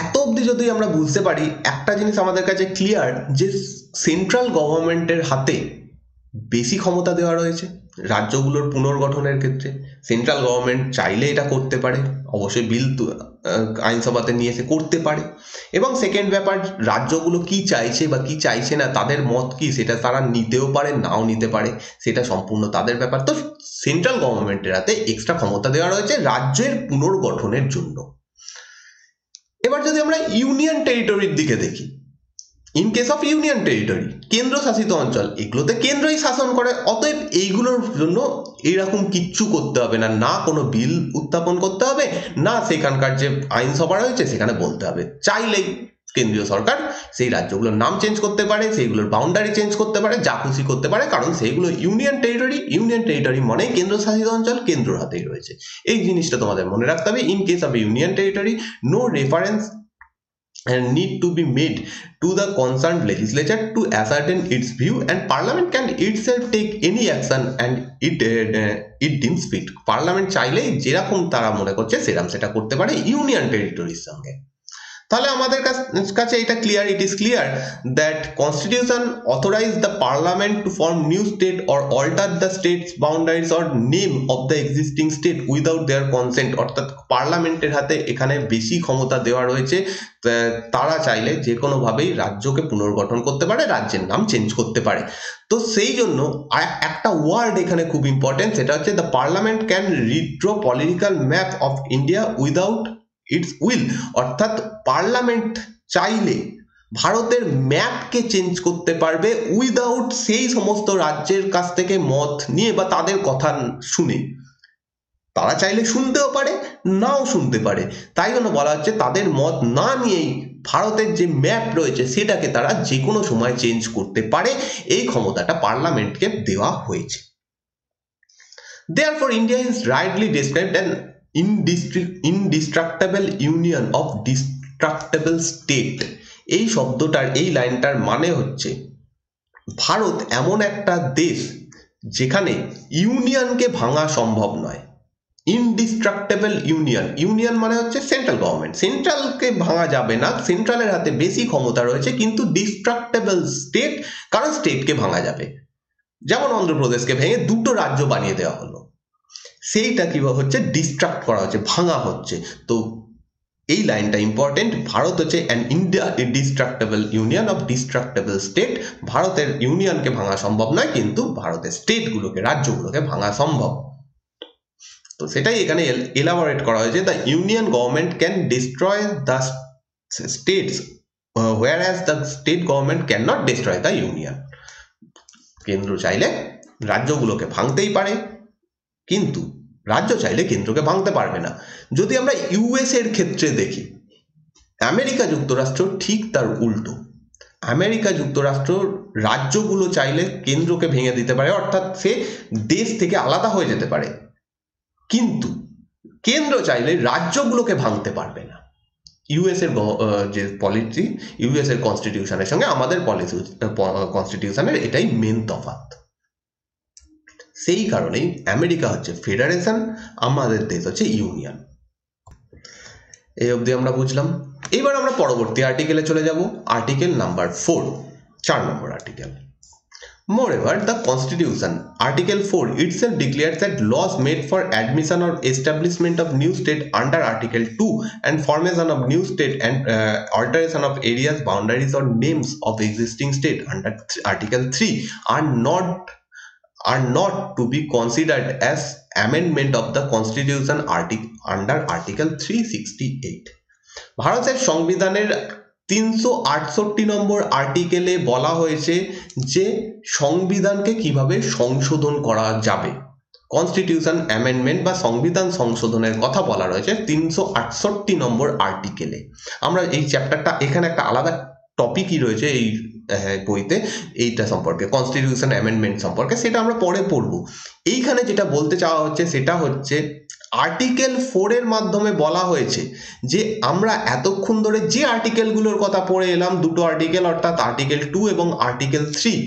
এত অবধি যদি আমরা বুঝতে পারি, একটা জিনিস আমাদের কাছে ক্লিয়ার, যে সেন্ট্রাল গভর্নমেন্টের হাতে বেশি ক্ষমতা দেওয়া রয়েছে রাজ্যগুলোর পুনর্গঠনের ক্ষেত্রে। সেন্ট্রাল গভর্নমেন্ট চাইলে এটা করতে পারে, অবশ্যই বিল আইনসভাতে নিয়ে এসে করতে পারে। এবং সেকেন্ড ব্যাপার, রাজ্যগুলো কি চাইছে বা কি চাইছে না, তাদের মত কি, সেটা তারা নিতেও পারে, নাও নিতে পারে, সেটা সম্পূর্ণ তাদের ব্যাপার। তো সেন্ট্রাল গভর্নমেন্টের হাতে এক্সট্রা ক্ষমতা দেওয়া রয়েছে রাজ্যের পুনর্গঠনের জন্য। এবার যদি আমরা ইউনিয়ন টেরিটরির দিকে দেখি, in case of union territory, কেন্দ্রশাসিত অঞ্চল, এগুলোতে কেন্দ্রই শাসন করে, অতএব এইগুলোর জন্য এরকম কিচ্ছু করতে হবে না, না কোনো বিল উত্থাপন করতে হবে, না সেখানকার যে আইনসভা রয়েছে সেখানে বলতে হবে। চাইলেই কেন্দ্রীয় সরকার সেই রাজ্যগুলোর নাম চেঞ্জ করতে পারে, সেইগুলোর বাউন্ডারি চেঞ্জ করতে পারে, যা খুশি করতে পারে, কারণ সেইগুলো ইউনিয়ন টেরিটরি। ইউনিয়ন টেরিটরি মানে কেন্দ্রশাসিত অঞ্চল, কেন্দ্রের হাতেই রয়েছে। এই জিনিসটা তোমাদের মনে রাখতে হবে। In case of union territory, no reference and need to be made to the concerned legislature to ascertain its view, and parliament can itself take any action and it deems fit. Parliament চাইলেই যেরকম তারা মনে করছে সেরকম সেটা করতে পারে union টেরিটরির সঙ্গে। তাহলে আমাদের কাছে এটা clear, it is clear that constitution authorise the parliament to form new state or alter the states boundaries or name of the existing state without their consent. অর্থাৎ পার্লামেন্টের হাতে এখানে বেশি ক্ষমতা দেওয়া রয়েছে, তারা চাইলে যে কোনোভাবেই রাজ্যকে পুনর্গঠন করতে পারে, রাজ্যের নাম চেঞ্জ করতে পারে। তো সেই জন্য একটা ওয়ার্ড এখানে খুব ইম্পর্টেন্ট, সেটা হচ্ছে the parliament can redraw political map of India without it's will. অর্থাৎ পার্লামেন্ট চাইলে ভারতের ম্যাপকে চেঞ্জ করতে পারবে উইদাউট সেই সমস্ত রাজ্যের কাছ থেকে মত নিয়ে বা তাদের কথা শুনে। তারা চাইলে শুনতেও পারে, নাও শুনতে পারে, তাই জন্য বলা হচ্ছে তাদের মত না নিয়েই ভারতের যে ম্যাপ রয়েছে সেটাকে তারা যে কোনো সময় চেঞ্জ করতে পারে। এই ক্ষমতাটা পার্লামেন্টকে দেওয়া হয়েছে। Therefore, India is rightly described an indestructible union of destructible state. এই শব্দটার, এই লাইনটার মানে হচ্ছে ভারত এমন একটা দেশ যেখানে ইউনিয়নকে ভাঙা সম্ভব নয়। ইনডিস্ট্রাক্টেবল ইউনিয়ন, ইউনিয়ন মানে হচ্ছে সেন্ট্রাল গভর্নমেন্ট, সেন্ট্রালকে ভাঙা যাবে না, সেন্ট্রালের হাতে বেশি ক্ষমতা রয়েছে, কিন্তু ডিস্ট্রাক্টেবল স্টেট, কারণ স্টেটকে ভাঙা যাবে। যেমন অন্ধ্রপ্রদেশকে ভেঙে দুটো রাজ্য বানিয়ে দেওয়া হলো, সেইটা কি হচ্ছে, ডিস্ট্রাক্ট করা হচ্ছে, ভাঙা হচ্ছে। তো এই লাইনটা ইম্পর্টেন্ট। ভারত হচ্ছে অ্যান ইনডিস্ট্রাক্টেবল ইউনিয়ন অফ ডিস্ট্রাক্টেবল স্টেট। ভারতের ইউনিয়নকে ভাঙা সম্ভব নয়, কিন্তু ভারতের স্টেটগুলোকে, রাজ্যগুলোকে ভাঙা সম্ভব। তো সেটাই এখানে এলাবোরেট করা হয়েছে। The union government can destroy the states whereas the state government cannot destroy the union. কেন্দ্র চাইলে রাজ্যগুলোকে ভাঙতেই পারে, কিন্তু রাজ্য চাইলে কেন্দ্রকে ভাঙতে পারবে না। যদি আমরা ইউএস এর ক্ষেত্রে দেখি, আমেরিকা যুক্তরাষ্ট্র ঠিক তার উল্টো। আমেরিকা যুক্তরাষ্ট্র রাজ্যগুলো চাইলে কেন্দ্রকে ভেঙে দিতে পারে, অর্থাৎ সে দেশ থেকে আলাদা হয়ে যেতে পারে, কিন্তু কেন্দ্র চাইলে রাজ্যগুলোকে ভাঙতে পারবে না। ইউএস এর যে পলিসি, ইউএস এর কনস্টিটিউশনের সঙ্গে আমাদের পলিসি কনস্টিটিউশনের এটাই মেন তফাৎ। সেই কারণেই আমেরিকা হচ্ছে ফেডারেশন, আমাদের দেশ হচ্ছে ইউনিয়ন। এই অবধি আমরা বুঝলাম। এবার আমরা পরবর্তী আর্টিকেলে চলে যাব, article number 4, 4 number article. Moreover, the Constitution, Article 4 itself declares that laws made for admission or establishment of new state under Article 2 and formation of new state and alteration of areas, boundaries or names of existing state under Article 3 are not to be considered as amendment of the Constitution under Article 368. ভারতের সংবিধানের 368 নম্বর আর্টিকেলে বলা হয়েছে যে সংবিধানকে কিভাবে সংশোধন করা যাবে। কনস্টিটিউশন অ্যামেন্ডমেন্ট বা সংবিধান সংশোধনের কথা বলা রয়েছে 368 নম্বর আর্টিকেলে। আমরা এই চ্যাপ্টারটা, এখানে একটা আলাদা টপিকই রয়েছে এই বইতে এইটা সম্পর্কে, কনস্টিটিউশন অ্যামেন্ডমেন্ট সম্পর্কে, সেটা আমরা পরে পড়বো। এইখানে যেটা বলতে চাওয়া হচ্ছে সেটা হচ্ছে আর্টিকেল 4 এর মাধ্যমে বলা হয়েছে যে আমরা এতক্ষণ ধরে যে আর্টিকেলগুলোর কথা পড়ে এলাম, দুটো আর্টিকেল, অর্থাৎ আর্টিকেল 2 এবং আর্টিকেল 3,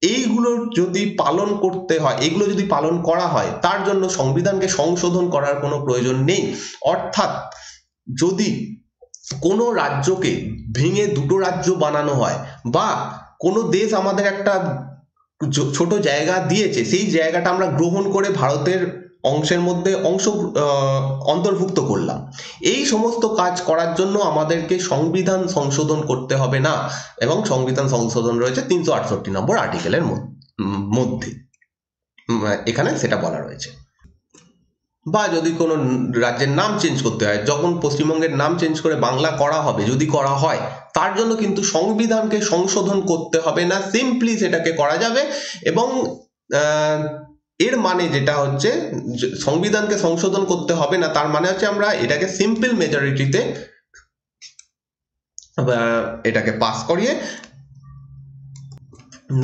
এইগুলো যদি পালন করতে হয়, এগুলো যদি পালন করা হয়, তার জন্য সংবিধানকে সংশোধন করার কোনো প্রয়োজন নেই। অর্থাৎ যদি কোনো রাজ্যকে ভেঙে দুটো রাজ্য বানানো হয়, বা কোনো দেশ আমাদের একটা ছোট জায়গা দিয়েছে, সেই জায়গাটা আমরা গ্রহণ করে ভারতের অংশের মধ্যে অন্তর্ভুক্ত করলাম। এই সমস্ত কাজ করার জন্য আমাদেরকে সংবিধান সংশোধন করতে হবে না, এবং সংবিধান সংশোধন রয়েছে 368 নম্বর আর্টিকেলের মধ্যে, এখানে সেটা বলা রয়েছে। বা যদি কোনো রাজ্যের নাম চেঞ্জ করতে হয়, যখন পশ্চিমবঙ্গের নাম চেঞ্জ করে বাংলা করা হবে, যদি করা হয়, তার জন্য কিন্তু সংবিধানকে সংশোধন করতে হবে না, সিম্পলি সেটাকে করা যাবে। এবং এর মানে যেটা হচ্ছে, সংবিধানকে সংশোধন করতে হবে না তার মানে হচ্ছে আমরা এটাকে সিম্পল মেজরিটিতে এটাকে পাস করিয়ে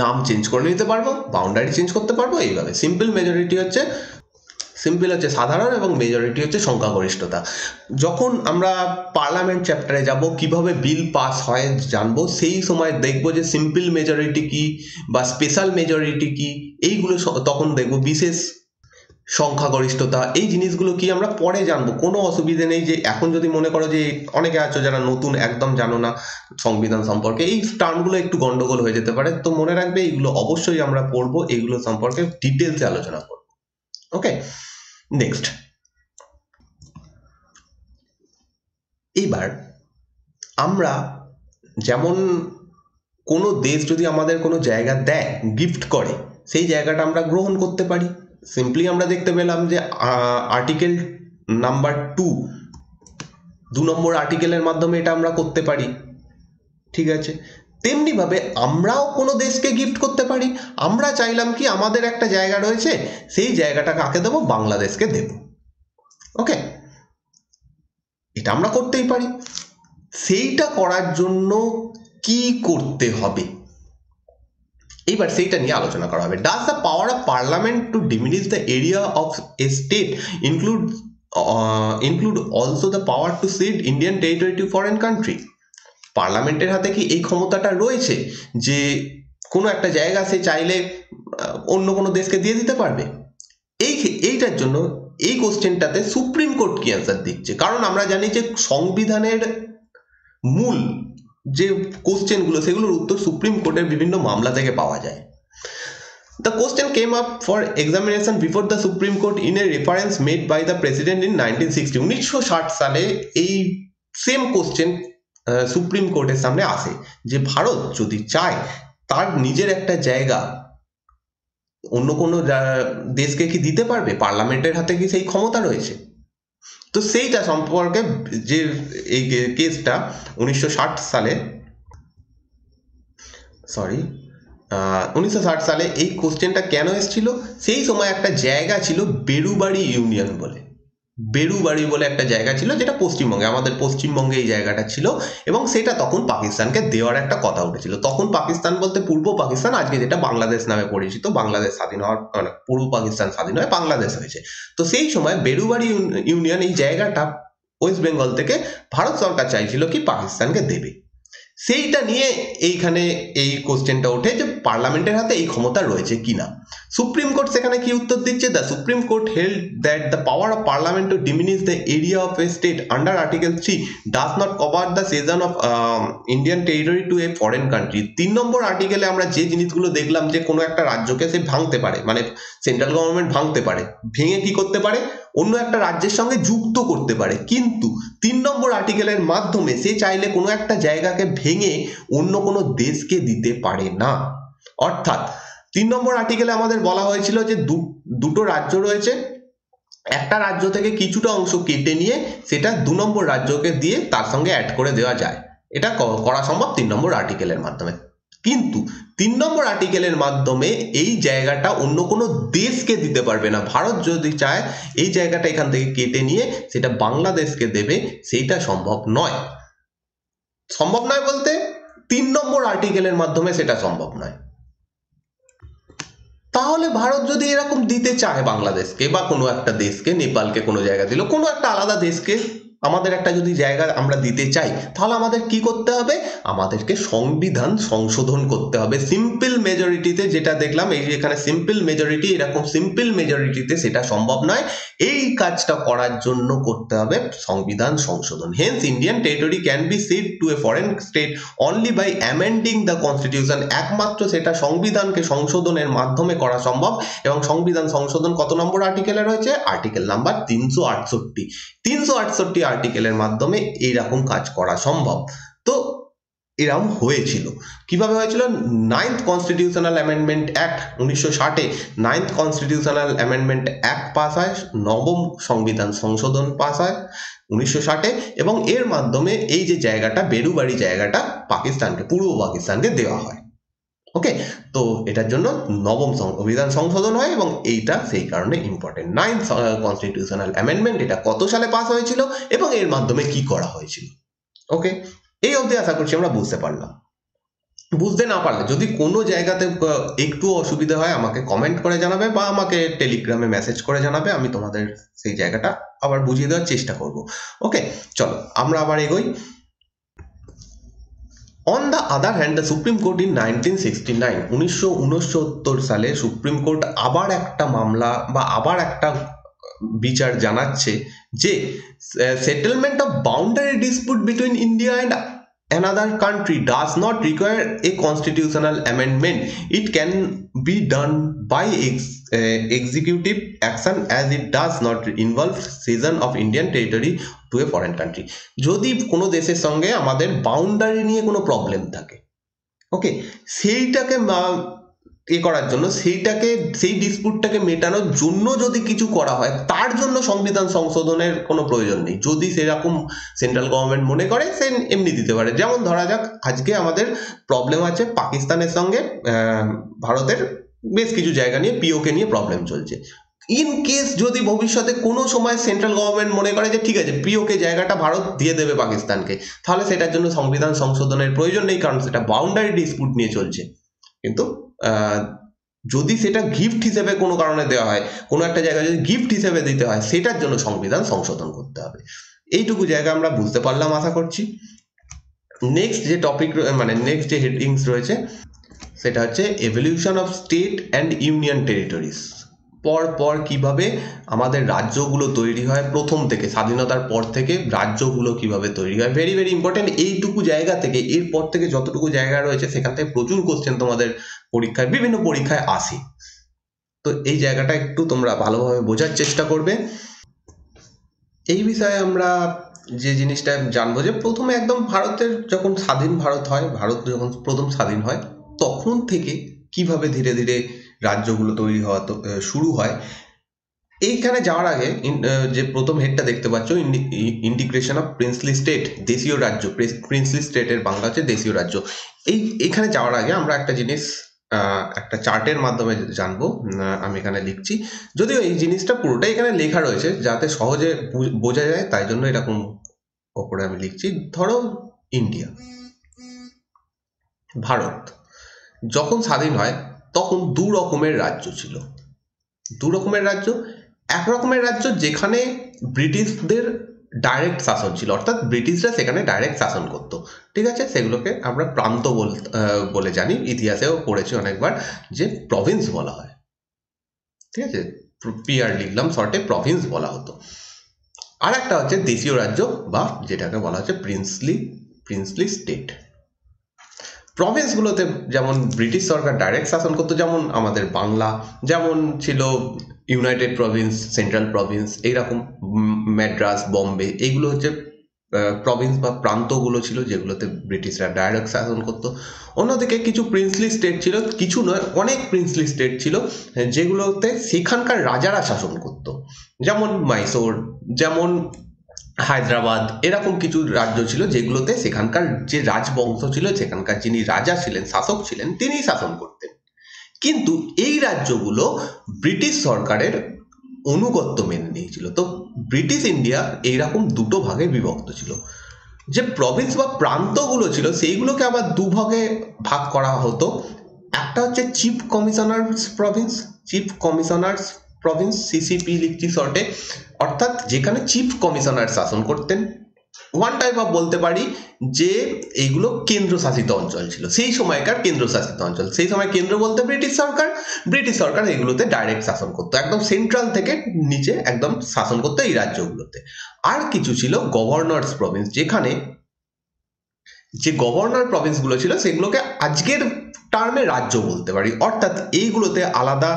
নাম চেঞ্জ করে নিতে পারবো, বাউন্ডারি চেঞ্জ করতে পারবো। এইভাবে সিম্পল হচ্ছে সাধারণ, এবং মেজরিটি হচ্ছে সংখ্যাগরিষ্ঠতা। যখন আমরা পার্লামেন্ট চ্যাপ্টারে যাব, কিভাবে বিল পাস হয় জানবো, সেই সময় দেখবো যে সিম্পল মেজরিটি কি বা স্পেশাল মেজরিটি কি, এইগুলো তখন দেখবো। বিশেষ সংখ্যাগরিষ্ঠতা, এই জিনিসগুলো কি আমরা পরে জানবো, কোনো অসুবিধে নেই। যে এখন যদি মনে করো যে অনেকে আছো যারা নতুন, একদম জানো না সংবিধান সম্পর্কে, এই টার্মগুলো একটু গন্ডগোল হয়ে যেতে পারে, তো মনে রাখবে এইগুলো অবশ্যই আমরা পড়বো, এইগুলো সম্পর্কে ডিটেলসে আলোচনা করবো। ওকে, নেক্সট। এইবার আমরা যেমন কোনো দেশ যদি আমাদের কোনো জায়গা দেয়, গিফট করে, সেই জায়গাটা আমরা গ্রহণ করতে পারি। সিম্পলি আমরা দেখতে পেলাম যে আর্টিকেল নাম্বার 2 নম্বর আর্টিকেলের মাধ্যমে এটা আমরা করতে পারি, ঠিক আছে। তেমনিভাবে আমরাও কোনো দেশকে গিফট করতে পারি। আমরা চাইলাম কি, আমাদের একটা জায়গা রয়েছে, সেই জায়গাটা কাকে দেবো, বাংলাদেশকে দেব। ওকে, এটা আমরা করতেই পারি। সেইটা করার জন্য কি করতে হবে, এইবার সেইটা নিয়ে আলোচনা করা হবে। Does the power of parliament to diminish the area of a state include also the power to cede Indian territory to foreign country? পার্লামেন্টের হাতে কি এই ক্ষমতাটা রয়েছে যে কোনো একটা জায়গা সে চাইলে অন্য কোনো দেশকে দিয়ে দিতে পারবে? এইটার জন্য এই কোশ্চেনটাতে সুপ্রিম কোর্ট কি অ্যান্সার দিচ্ছে, কারণ আমরা জানি যে সংবিধানের মূল যে কোশ্চেনগুলো, সেগুলোর উত্তর সুপ্রিম কোর্টের বিভিন্ন মামলা থেকে পাওয়া যায়। The question came up for examination before the Supreme Court in a reference made by the President in 1960. 1960 সালে এই সেম কোশ্চেন সুপ্রিম কোর্টের সামনে আসে যে ভারত যদি চায় তার নিজের একটা জায়গা অন্য কোনো দেশকে কি দিতে পারবে, পার্লামেন্টের হাতে কি সেই ক্ষমতা রয়েছে? তো সেইটা সম্পর্কে যে এই কেসটা 1960 সালে এই কোশ্চেনটা কেন এসেছিল, সেই সময় একটা জায়গা ছিল বেরুবাড়ি ইউনিয়ন বলে, বেরুবাড়ি বলে একটা জায়গা ছিল, যেটা পশ্চিমবঙ্গে, আমাদের পশ্চিমবঙ্গে এই জায়গাটা ছিল, এবং সেটা তখন পাকিস্তানকে দেওয়ার একটা কথা উঠেছিল। তখন পাকিস্তান বলতে পূর্ব পাকিস্তান, আজকে যেটা বাংলাদেশ নামে পরিচিত। বাংলাদেশ স্বাধীন হওয়ার, মানে পূর্ব পাকিস্তান স্বাধীন হয়ে বাংলাদেশ হয়েছে। তো সেই সময় বেরুবাড়ি ইউনিয়ন, এই জায়গাটা ওয়েস্ট বেঙ্গল থেকে ভারত সরকার চাইছিল কি পাকিস্তানকে দেবে। সেইটা নিয়ে এইখানে এই কোশ্চেনটা ওঠে যে পার্লামেন্টের হাতে এই ক্ষমতা রয়েছে কিনা। সুপ্রিম কোর্ট সেখানে কি উত্তর দিচ্ছে, the supreme court held that the power of parliament to diminish the area of a state under article 3 does not cover the cession of Indian territory to a foreign country. 3 number আর্টিকেলে আমরা যে জিনিসগুলো দেখলাম যে কোনো একটা রাজ্যকে সে ভাঙতে পারে, মানে সেন্ট্রাল গভর্নমেন্ট ভাঙতে পারে, ভেঙে কি করতে পারে, অন্য একটা রাজ্যের সঙ্গে যুক্ত করতে পারে, কিন্তু 3 নম্বর আর্টিকেলের মাধ্যমে সে চাইলে কোনো একটা জায়গাকে ভেঙে অন্য কোনো দেশকে দিতে পারে না। অর্থাৎ 3 নম্বর আর্টিকেলে আমাদের বলা হয়েছিল যে দুটো রাজ্য রয়েছে, একটা রাজ্য থেকে কিছুটা অংশ কেটে নিয়ে সেটা 2 নম্বর রাজ্যকে দিয়ে তার সঙ্গে অ্যাড করে দেওয়া যায়, এটা করা সম্ভব 3 নম্বর আর্টিকেলের মাধ্যমে। কিন্তু 3 নম্বর আর্টিকেলের মাধ্যমে এই জায়গাটা অন্য কোনো দেশকে দিতে পারবে না। ভারত যদি চায় এই জায়গাটা এখান থেকে কেটে নিয়ে সেটা বাংলাদেশকে দেবে, সেইটা সম্ভব নয়। সম্ভব নয় বলতে 3 নম্বর আর্টিকেলের মাধ্যমে সেটা সম্ভব নয়। তাহলে ভারত যদি এরকম দিতে চায় বাংলাদেশকে বা কোনো একটা দেশকে, নেপালকে কোনো জায়গা দিল, কোনো একটা আলাদা দেশকে, আমাদের একটা যদি জায়গা আমরা দিতে চাই, তাহলে আমাদের কি করতে হবে? আমাদেরকে সংবিধান সংশোধন করতে হবে সিম্পল মেজরিটিতে। যেটা দেখলাম এই যে এখানে সিম্পল মেজরিটি, এরকম সিম্পল মেজরিটিতে সেটা সম্ভব নয়। এই কাজটা করার জন্য করতে হবে সংবিধান সংশোধন। Hence Indian territory can be cede to a foreign state only by amending the constitution. একমাত্র সেটা সংবিধানকে সংশোধনের মাধ্যমে করা সম্ভব। এবং সংবিধান সংশোধন কত নম্বর আর্টিকেলে রয়েছে? Article number 368। 368 আর্টিকেলের মাধ্যমে এইরকম কাজ করা সম্ভব। তো এরকম হয়েছিল। কিভাবে হয়েছিল? 9th কনস্টিটিউশনাল অ্যামেন্ডমেন্ট অ্যাক্ট 1960-এ 9th constitutional amendment act pass হয়, নবম সংবিধান সংশোধন পাস হয় 1960-এ, এবং এর মাধ্যমে এই যে জায়গাটা বেরুবাড়ি জায়গাটা পাকিস্তানকে, পূর্ব পাকিস্তানকে দেওয়া হয়। ওকে, তো এটার জন্য নবম সংবিধান সংশোধন হয় এবং এইটা সেই কারণে ইম্পর্টেন্ট। 9th কনস্টিটিউশনাল অ্যামেন্ডমেন্ট, এটা কত সালে পাস হয়েছিল এবং এর মাধ্যমে কি করা হয়েছিল। ওকে, এই অবধি আশা করছি আমরা বুঝতে পারলাম। বুঝতে না পারলে যদি কোনো জায়গাতে একটু অসুবিধা হয় আমাকে কমেন্ট করে জানাবে বা আমাকে টেলিগ্রামে মেসেজ করে জানাবে, আমি তোমাদের সেই জায়গাটা আবার বুঝিয়ে দেওয়ার চেষ্টা করব। ওকে, চলো আমরা আবার এগোই। On the other hand, the supreme court in 1969, 1969 সালে সুপ্রিম কোর্ট আবার একটা মামলা বা আবার একটা বিচার জানাচ্ছে যে settlement of boundary dispute between India and another country does not require a constitutional amendment. It can be done by executive action as it does not involve cession of Indian territory to a foreign country. যদি কোনো দেশের সঙ্গে আমাদের boundary নিয়ে কোনো problem থাকে, ওকে, সেইটাকে করার জন্য, সেই ডিসপিউটটাকে মেটানোর জন্য যদি কিছু করা হয়, তার জন্য সংবিধান সংশোধনের কোনো প্রয়োজন নেই। যদি সেরকম সেন্ট্রাল গভর্নমেন্ট মনে করে, সে এমনি দিতে পারে। যেমন ধরা যাক আজকে আমাদের প্রবলেম আছে পাকিস্তানের সঙ্গে ভারতের বেশ কিছু জায়গা নিয়ে, পিওকে নিয়ে প্রবলেম চলছে। ইন কেস যদি ভবিষ্যতে কোনো সময় সেন্ট্রাল গভর্নমেন্ট মনে করে যে ঠিক আছে পিওকে জায়গাটা ভারত দিয়ে দেবে পাকিস্তানকে, তাহলে সেটার জন্য সংবিধান সংশোধনের প্রয়োজন নেই, কারণ সেটা বাউন্ডারি ডিসপিউট নিয়ে চলছে। কিন্তু যদি সেটা গিফট হিসেবে কোনো কারণে দেওয়া হয়, কোনো একটা জায়গায় যদি গিফট হিসেবে দিতে হয়, সেটার জন্য সংবিধান সংশোধন করতে হবে। এইটুকু জায়গা আমরা বুঝতে পারলাম আশা করছি। নেক্সট যে টপিক, মানে নেক্সট যে হেডিংস রয়েছে সেটা হচ্ছে evolution of state and union territories. পর কিভাবে আমাদের রাজ্যগুলো তৈরি হয়, প্রথম থেকে স্বাধীনতার পর থেকে রাজ্যগুলো কিভাবে তৈরি হয়, ভেরি ভেরি ইম্পর্টেন্ট। এইটুকু জায়গা থেকে, এরপর থেকে যতটুকু জায়গা রয়েছে সেখান থেকে প্রচুর কোশ্চেন তোমাদের পরীক্ষায়, বিভিন্ন পরীক্ষায় আসে। তো এই জায়গাটা একটু তোমরা ভালোভাবে বোঝার চেষ্টা করবে। এই বিষয়ে আমরা যে জিনিসটা জানবো যে প্রথমে একদম ভারতের যখন স্বাধীন ভারত হয়, ভারত যখন প্রথম স্বাধীন হয়, তখন থেকে কিভাবে ধীরে ধীরে রাজ্যগুলো তৈরি হওয়া শুরু হয়। এইখানে যাওয়ার আগে যে প্রথম হেডটা দেখতে পাচ্ছ, ইন্টিগ্রেশন অফ প্রিন্সলি স্টেট, দেশীয় রাজ্য, প্রিন্সলি স্টেটের বাংলা হচ্ছে দেশীয় রাজ্য। এইখানে যাওয়ার আগে আমরা একটা জিনিস একটা চার্টের মাধ্যমে জানবো। আমি এখানে লিখছি, যদিও এই জিনিসটা পুরোটাই এখানে লেখা রয়েছে যাতে সহজে বোঝা যায়, তাই জন্য এরকম ওপরে আমি লিখছি। ধরো ইন্ডিয়া, ভারত যখন স্বাধীন হয় তখন দু রকমের রাজ্য ছিল। দু রকমের রাজ্য, এক রকমের রাজ্য যেখানে ব্রিটিশদের ডাইরেক্ট শাসন ছিল, অর্থাৎ ব্রিটিশরা সেখানে ডাইরেক্ট শাসন করতো, ঠিক আছে, সেগুলোকে আমরা প্রান্ত বলে জানি, ইতিহাসেও পড়েছি অনেকবার যে প্রভিন্স বলা হয়, ঠিক আছে, পিআর লিখলাম শর্টে, প্রভিন্স বলা হতো। আর একটা হচ্ছে দেশীয় রাজ্য বা যেটাকে বলা হচ্ছে প্রিন্সলি স্টেট। প্রভিন্সগুলোতে যেমন ব্রিটিশ সরকার ডাইরেক্ট শাসন করতো, যেমন আমাদের বাংলা, যেমন ছিল ইউনাইটেড প্রভিন্স, সেন্ট্রাল প্রভিন্স, এইরকম ম্যাড্রাস, বম্বে, এইগুলো হচ্ছে প্রভিন্স বা প্রান্তগুলো ছিল যেগুলোতে ব্রিটিশরা ডাইরেক্ট শাসন করতো। অন্যদিকে কিছু প্রিন্সলি স্টেট ছিল, কিছু নয় অনেক প্রিন্সলি স্টেট ছিল যেগুলোতে সেখানকার রাজারা শাসন করতো, যেমন মাইসোর, যেমন হায়দ্রাবাদ, এরকম কিছু রাজ্য ছিল যেগুলোতে সেখানকার যে রাজবংশ ছিল, সেখানকার যিনি রাজা ছিলেন, শাসক ছিলেন, তিনি শাসন করতেন। কিন্তু এই রাজ্যগুলো ব্রিটিশ সরকারের অনুগত্য মেনে নিয়েছিল। তো ব্রিটিশ ইন্ডিয়া এইরকম দুটো ভাগে বিভক্ত ছিল। যে প্রভিন্স বা প্রান্তগুলো ছিল সেইগুলোকে আবার দুভাগে ভাগ করা হতো। একটা হচ্ছে chief commissioners Province, chief commissioners Province, CCP লিখছি শর্টে, অর্থাৎ যেখানে চিফ কমিশনার শাসন করতেন। ওয়ান টাইপ অফ বলতে পারি যে এইগুলো কেন্দ্রশাসিত অঞ্চল ছিল, সেই সময়কার কেন্দ্রশাসিত অঞ্চল। সেই সময় কেন্দ্র বলতে ব্রিটিশ সরকার এগুলোতে ডাইরেক্ট শাসন করতো, একদম সেন্ট্রাল থেকে নিচে একদম শাসন করতো এই রাজ্যগুলোতে। আর কিছু ছিল গভর্নরস প্রভিন্স, যেখানে যে গভর্নর প্রভিন্সগুলো ছিল সেগুলোকে আজকের টার্মে রাজ্য বলতে পারি, অর্থাৎ এইগুলোতে আলাদা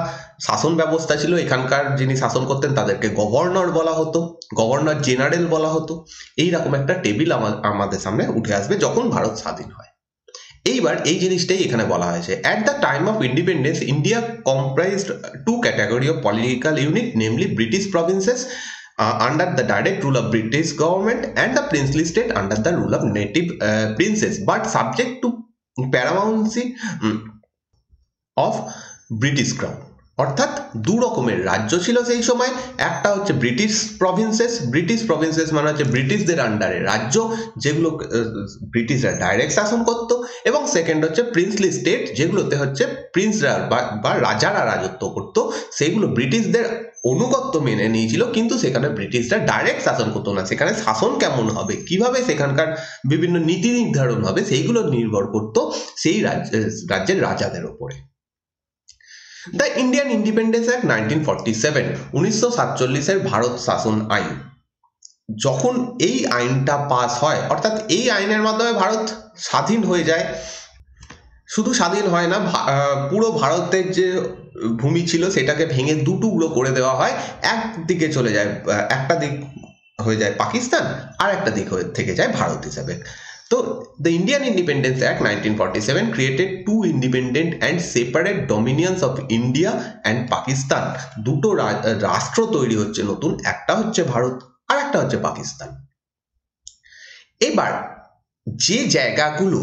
শাসন ব্যবস্থা ছিল। এখানকার যিনি শাসন করতেন তাদেরকে গভর্নর বলা হতো, গভর্নর জেনারেল বলা হতো। এইরকম একটা টেবিল আমাদের সামনে উঠে আসবে যখন ভারত স্বাধীন হয়। এইবার এই জিনিসটাই এখানে বলা হয়েছে, at the time of independence India comprised two category of political unit, namely British provinces under the direct rule of British government and the princely state under the rule of native princes, but subject to paramountcy of British crown। অর্থাৎ দু রকমের রাজ্য ছিল সেই সময়, একটা হচ্ছে British provinces মানে হচ্ছে ব্রিটিশদের আন্ডারে রাজ্য, যেগুলো ব্রিটিশরা ডাইরেক্ট শাসন করত, এবং সেকেন্ড হচ্ছে প্রিন্সলি স্টেট, যেগুলোতে হচ্ছে প্রিন্সরা বা রাজারা রাজত্ব করত, সেগুলো ব্রিটিশদের অনুগত্য মেনে নিয়েছিল, কিন্তু সেখানে ব্রিটিশরা ডাইরেক্ট শাসন করতো না। সেখানে শাসন কেমন হবে, কিভাবে সেখানকার বিভিন্ন নীতি নির্ধারণ হবে, সেইগুলো নির্ভর করতো সেই রাজ্যের রাজাদের উপরে। The Indian independence act 1947, 1947 Bharat শাসন আইন, যখন এই আইনটা পাস হয়, অর্থাৎ এই আইনের মাধ্যমে ভারত স্বাধীন হয়ে যায়। শুধু স্বাধীন হয় না, পুরো ভারতের যে ভূমি ছিল সেটাকে ভেঙে দুটুকরো করে দেওয়া হয়। একদিকে চলে যায়, একটা দিক হয়ে যায় পাকিস্তান, আর একটা দিক থেকে যায় ভারত হিসাবে। তো the Indian Independence Act 1947 created two independent and separate dominions of India and Pakistan। দুটো রাষ্ট্র তৈরি হচ্ছে নতুন, একটা হচ্ছে ভারত আর একটা হচ্ছে পাকিস্তান। এবার যে জায়গাগুলো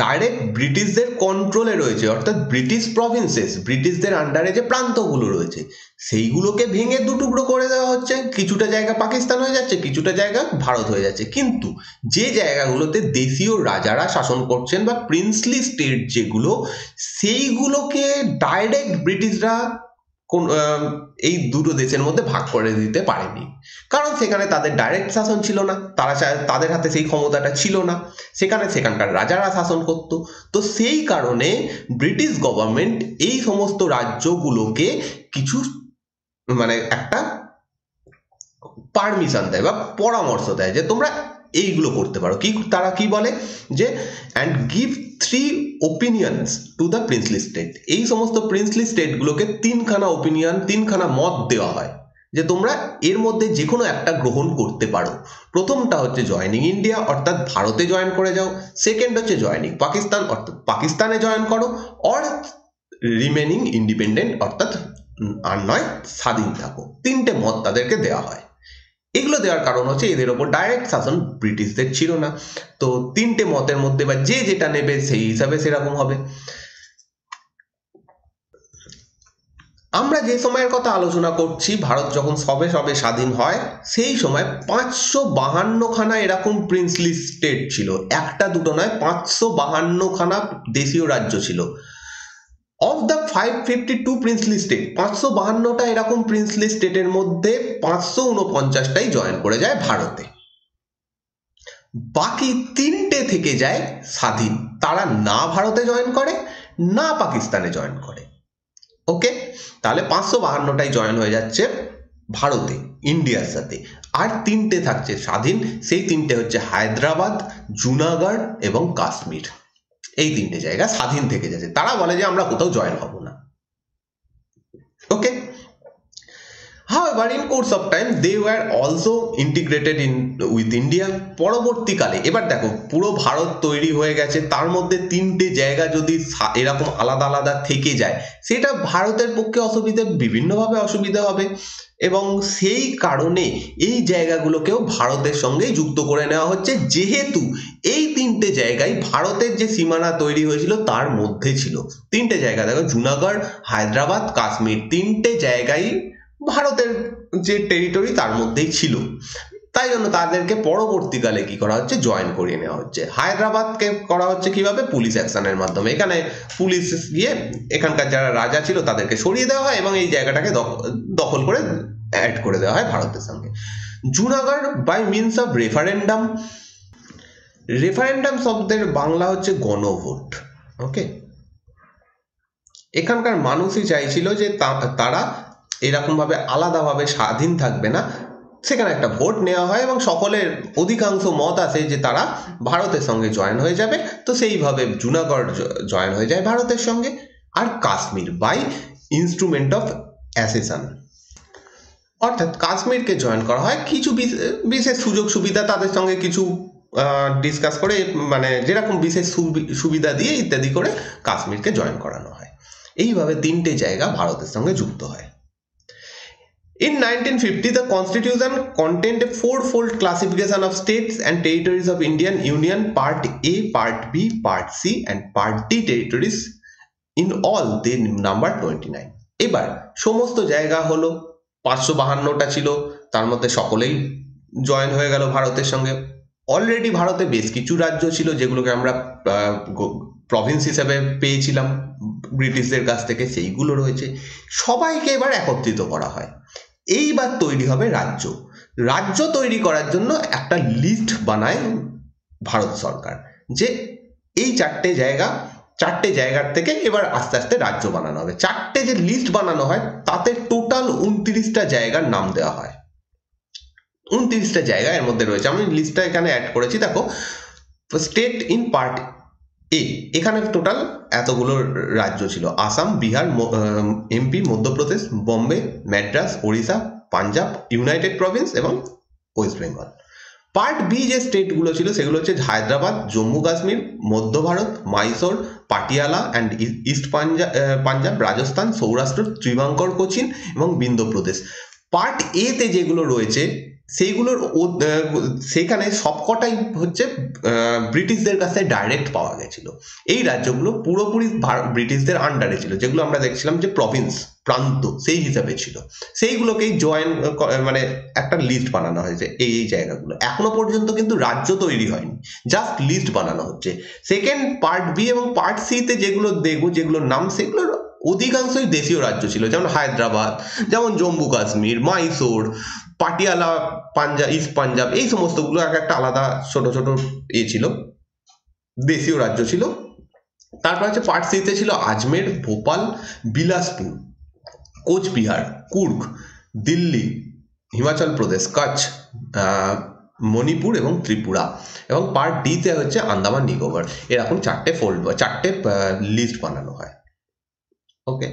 ডাইরেক্ট ব্রিটিশদের কন্ট্রোলে রয়েছে, অর্থাৎ ব্রিটিশ প্রভিন্সেস, ব্রিটিশদের আন্ডারে যে প্রান্তগুলো রয়েছে, সেইগুলোকে ভেঙে দুটুকরো করে দেওয়া হচ্ছে। কিছুটা জায়গা পাকিস্তান হয়ে যাচ্ছে, কিছুটা জায়গা ভারত হয়ে যাচ্ছে। কিন্তু যে জায়গাগুলোতে দেশীয় রাজারা শাসন করছেন বা প্রিন্সলি স্টেট যেগুলো, সেইগুলোকে ডাইরেক্ট ব্রিটিশরা এই দুটো দেশের মধ্যে ভাগ করে দিতে পারেনি, কারণ সেখানে তাদের ডাইরেক্ট শাসন ছিল না, তাদের হাতে সেই ক্ষমতাটা ছিল না, সেখানকার রাজারা শাসন করত। তো সেই কারণে ব্রিটিশ গভর্নমেন্ট এই সমস্ত রাজ্যগুলোকে কিছু মানে একটা পারমিশন দেয় বা পরামর্শ দেয় যে তোমরা এইগুলো করতে পারো। তারা কি বলে যে and give 3 opinions to the princely state. এই সমস্ত প্রিন্সলি স্টেটগুলোকে 3খানা ওপিনিয়ন, 3খানা মত দেওয়া হয় যে তোমরা এর মধ্যে যে কোনো একটা গ্রহণ করতে পারো। প্রথমটা হচ্ছে জয়নিং ইন্ডিয়া, অর্থাৎ ভারতে জয়েন করে যাও। সেকেন্ড হচ্ছে জয়নিং পাকিস্তান, অর্থাৎ পাকিস্তানে জয়েন করো, অর রিমেনিং ইন্ডিপেন্ডেন্ট, অর্থাৎ আর নয় স্বাধীন থাকো। 3টে মত তাদেরকে দেওয়া হয়। এগুলো দেওয়ার কারণ হচ্ছে এদের ওপর ডাইরেক্ট শাসন ব্রিটিশদের ছিল না। তো 3টে মতের মধ্যে বা যে যেটা নেবে সেই হিসাবে সেরকম হবে। আমরা যে সময়ের কথা আলোচনা করছি, ভারত যখন সবে স্বাধীন হয়, সেই সময় 552খানা এরকম প্রিন্সলি স্টেট ছিল। একটা দুটো নয়, 552খানা দেশীয় রাজ্য ছিল। অফ দ্য 552 প্রিন্সলি স্টেট, 552টা এরকম প্রিন্সলি স্টেটের মধ্যে 549টাই জয়েন করে যায় ভারতে। বাকি 3টে থেকে যায় স্বাধীন, তারা না ভারতে জয়েন করে না পাকিস্তানে জয়েন করে। ওকে, তাহলে 552টাই জয়েন হয়ে যাচ্ছে ভারতে, ইন্ডিয়ার সাথে। আর 3টে থাকছে স্বাধীন, সেই 3টে হচ্ছে হায়দ্রাবাদ, জুনাগড় এবং কাশ্মীর। এই 3টে জায়গা স্বাধীন থেকে যাচ্ছে, তারা বলে যে আমরা কোথাও জয়েন হব না। ওকে, however in course of time they were also integrated in with India। পরবর্তীকালে এবার দেখো, পুরো ভারত তৈরি হয়ে গেছে, তার মধ্যে 3টে জায়গা যদি এরকম আলাদা আলাদা থেকে যায়, সেটা ভারতের পক্ষে বিভিন্নভাবে অসুবিধা হবে, এবং সেই কারণে এই জায়গাগুলোকেও ভারতের সঙ্গে যুক্ত করে নেওয়া হচ্ছে, যেহেতু এই 3টে জায়গায় ভারতের যে সীমানা তৈরি হয়েছিল তার মধ্যে ছিল। 3টে জায়গা দেখো, জুনাগড়, হায়দ্রাবাদ, কাশ্মীর, 3টে জায়গায় ভারতের যে টেরিটরি তার মধ্যেই ছিল। তাই জন্য তাদেরকে পরবর্তীকালে কি করা হচ্ছে, জয়েন করিয়ে নেওয়া হচ্ছে। হায়দ্রাবাদকে করা হচ্ছে কিভাবে, পুলিশ অ্যাকশনের মাধ্যমে। এখানে পুলিশ গিয়ে এখানকার যারা রাজা ছিল তাদেরকে সরিয়ে দেওয়া হয় এবং এই জায়গাটাকে দখল করে অ্যাড করে দেওয়া হয় ভারতের সঙ্গে। Junagadh by means of referendum. Referendum শব্দের বাংলা হচ্ছে গণভোট। ওকে, এখানকার মানুষই চাইছিল যে তারা এরকমভাবে আলাদাভাবে স্বাধীন থাকবে না, সেখানে একটা ভোট নেওয়া হয় এবং সকলের অধিকাংশ মত আছে যে তারা ভারতের সঙ্গে জয়েন হয়ে যাবে। তো সেইভাবে জুনাগড় জয়েন হয়ে যায় ভারতের সঙ্গে। আর কাশ্মীর বাই ইনস্ট্রুমেন্ট অফ অ্যাসেশন, অর্থাৎ কাশ্মীরকে জয়েন করা হয় কিছু বিশেষ সুযোগ সুবিধা তাদের সঙ্গে কিছু ডিসকাস করে, মানে যেরকম বিশেষ সুবিধা দিয়ে ইত্যাদি করে কাশ্মীরকে জয়েন করানো হয়। এইভাবে তিনটে জায়গা ভারতের সঙ্গে যুক্ত হয়। In 1950, the Constitution contained a four-fold classification of states and territories of Indian Union: Part A, Part B, Part C, and Part D territories. In all, they number 29. এবার সমস্ত জায়গা হলো 552টা ছিল, তার মধ্যে সকলেই জয়েন হয়ে গেল ভারতের সঙ্গে। অলরেডি ভারতে বেশ কিছু রাজ্য ছিল যেগুলোকে আমরা প্রভিন্স হিসেবে পেয়েছিলাম ব্রিটিশদের কাছ থেকে, সেইগুলো রয়েছে। সবাইকে এবার একত্রিত করা হয়। এইবার তৈরি হবে রাজ্য। রাজ্য তৈরি করার জন্য একটা লিস্ট বানায় ভারত সরকার, যে এই চারটে জায়গার থেকে এবার আস্তে আস্তে রাজ্য বানানো হবে। চারটে যে লিস্ট বানানো হয় তাতে টোটাল 29টা জায়গার নাম দেওয়া হয়। 29টা জায়গা এর মধ্যে রয়েছে। আমি লিস্টটা এখানে অ্যাড করেছি, দেখো। স্টেট ইন পার্ট এ, এখানে টোটাল এতগুলো রাজ্য ছিল: Assam, Bihar, MP, Madhya Pradesh, Bombay, Madras, Odisha, Punjab, United Province এবং ওয়েস্ট বেঙ্গল। পার্ট বি যে স্টেটগুলো ছিল সেগুলো হচ্ছে হায়দ্রাবাদ, জম্মু কাশ্মীর, মধ্য ভারত, মাইসোর, পাটিয়ালা অ্যান্ড ইস্ট পাঞ্জাব, রাজস্থান, সৌরাষ্ট্র, ত্রিবাঙ্কর, কোচিন এবং বিন্ধ্য প্রদেশ। পার্ট এ তে যেগুলো রয়েছে সেইগুলোর সেখানে সবকটাই হচ্ছে ব্রিটিশদের কাছে ডাইরেক্ট পাওয়া গেছিল। এই রাজ্যগুলো পুরোপুরি ব্রিটিশদের আন্ডারে ছিল, যেগুলো আমরা দেখছিলাম যে প্রভিন্স, প্রান্ত সেই হিসাবে ছিল। সেইগুলোকেই জয়েন মানে একটা লিস্ট বানানো হয়েছে এই জায়গাগুলো। এখনো পর্যন্ত কিন্তু রাজ্য তৈরি হয়নি, জাস্ট লিস্ট বানানো হচ্ছে। সেকেন্ড পার্ট বি এবং পার্ট সি তে যেগুলো দেখবো, যেগুলোর নাম, সেগুলোর অধিকাংশই দেশীয় রাজ্য ছিল, যেমন হায়দ্রাবাদ, যেমন জম্মু কাশ্মীর, মাইসোর, পাটিয়ালা, পাঞ্জাব, ইস্ট পাঞ্জাব, এই সমস্তগুলো এক একটা আলাদা ছোট ছোট ছিল, দেশীয় রাজ্য ছিল। তারপর হচ্ছে পার্ট সিতে ছিল আজমের, ভোপাল, বিলাসপুর, কোচবিহার, কুর্গ, দিল্লি, হিমাচল প্রদেশ, কচ্ছ, মণিপুর এবং ত্রিপুরা। এবং পার্ট ডিতে হচ্ছে আন্দামান নিকোবর। এরকম চারটে লিস্ট বানানো হয়। ওকে,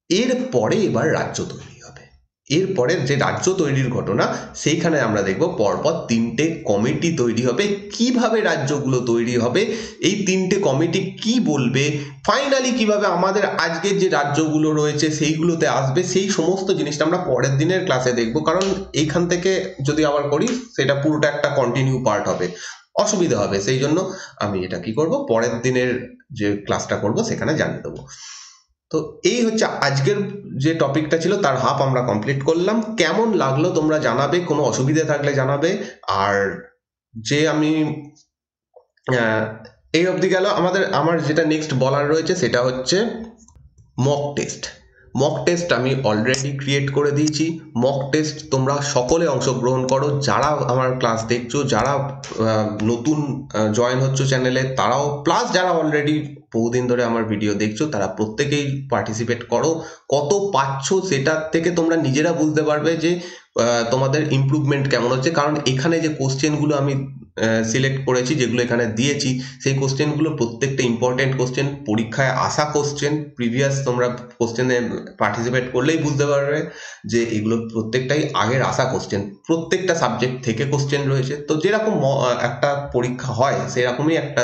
এরপরে এবার রাজ্য তৈরি হবে। এরপরে যে রাজ্য তৈরির ঘটনা, সেইখানে আমরা দেখব পরপর তিনটে কমিটি তৈরি হবে। কিভাবে রাজ্যগুলো তৈরি হবে, এই তিনটে কমিটি কি বলবে, ফাইনালি কিভাবে আমাদের আজকের যে রাজ্যগুলো রয়েছে সেইগুলোতে আসবে, সেই সমস্ত জিনিসটা আমরা পরের দিনের ক্লাসে দেখব। কারণ এইখান থেকে যদি আবার করি সেটা পুরোটা একটা কন্টিনিউ পার্ট হবে, অসুবিধা হবে। সেই জন্য আমি এটা কি করব, পরের দিনের যে ক্লাসটা করব সেখানে জানিয়ে দেবো। তো এই হচ্ছে আজকের যে টপিকটা ছিল, তার হাফ আমরা কমপ্লিট করলাম। কেমন লাগলো তোমরা জানাবে, কোনো অসুবিধা থাকলে জানাবে। আর যে আমি এই অবধি গেল, আমার যেটা নেক্সট বলার রয়েছে সেটা হচ্ছে মক টেস্ট। মক টেস্ট আমি অলরেডি ক্রিয়েট করে দিয়েছি। মক টেস্ট তোমরা সকলে অংশগ্রহণ করো, যারা আমার ক্লাস দেখছো, যারা নতুন জয়েন হচ্ছ চ্যানেলে তারাও, প্লাস যারা অলরেডি বহুদিন ধরে আমার ভিডিও দেখছো তারা প্রত্যেকেই পার্টিসিপেট করো। কত পাচ্ছ সেটার থেকে তোমরা নিজেরা বুঝতে পারবে যে তোমাদের ইমপ্রুভমেন্ট কেমন হচ্ছে। কারণ এখানে যে কোশ্চেনগুলো আমি সিলেক্ট করেছি, যেগুলো এখানে দিয়েছি, সেই কোশ্চেনগুলো প্রত্যেকটা ইম্পর্টেন্ট কোশ্চেন, পরীক্ষায় আসা কোশ্চেন, প্রিভিয়াস তোমরা কোশ্চেনে পার্টিসিপেট করলেই বুঝতে পারবে যে এগুলো প্রত্যেকটাই আগের আসা কোশ্চেন। প্রত্যেকটা সাবজেক্ট থেকে কোশ্চেন রয়েছে। তো যেরকম একটা পরীক্ষা হয় সেরকমই একটা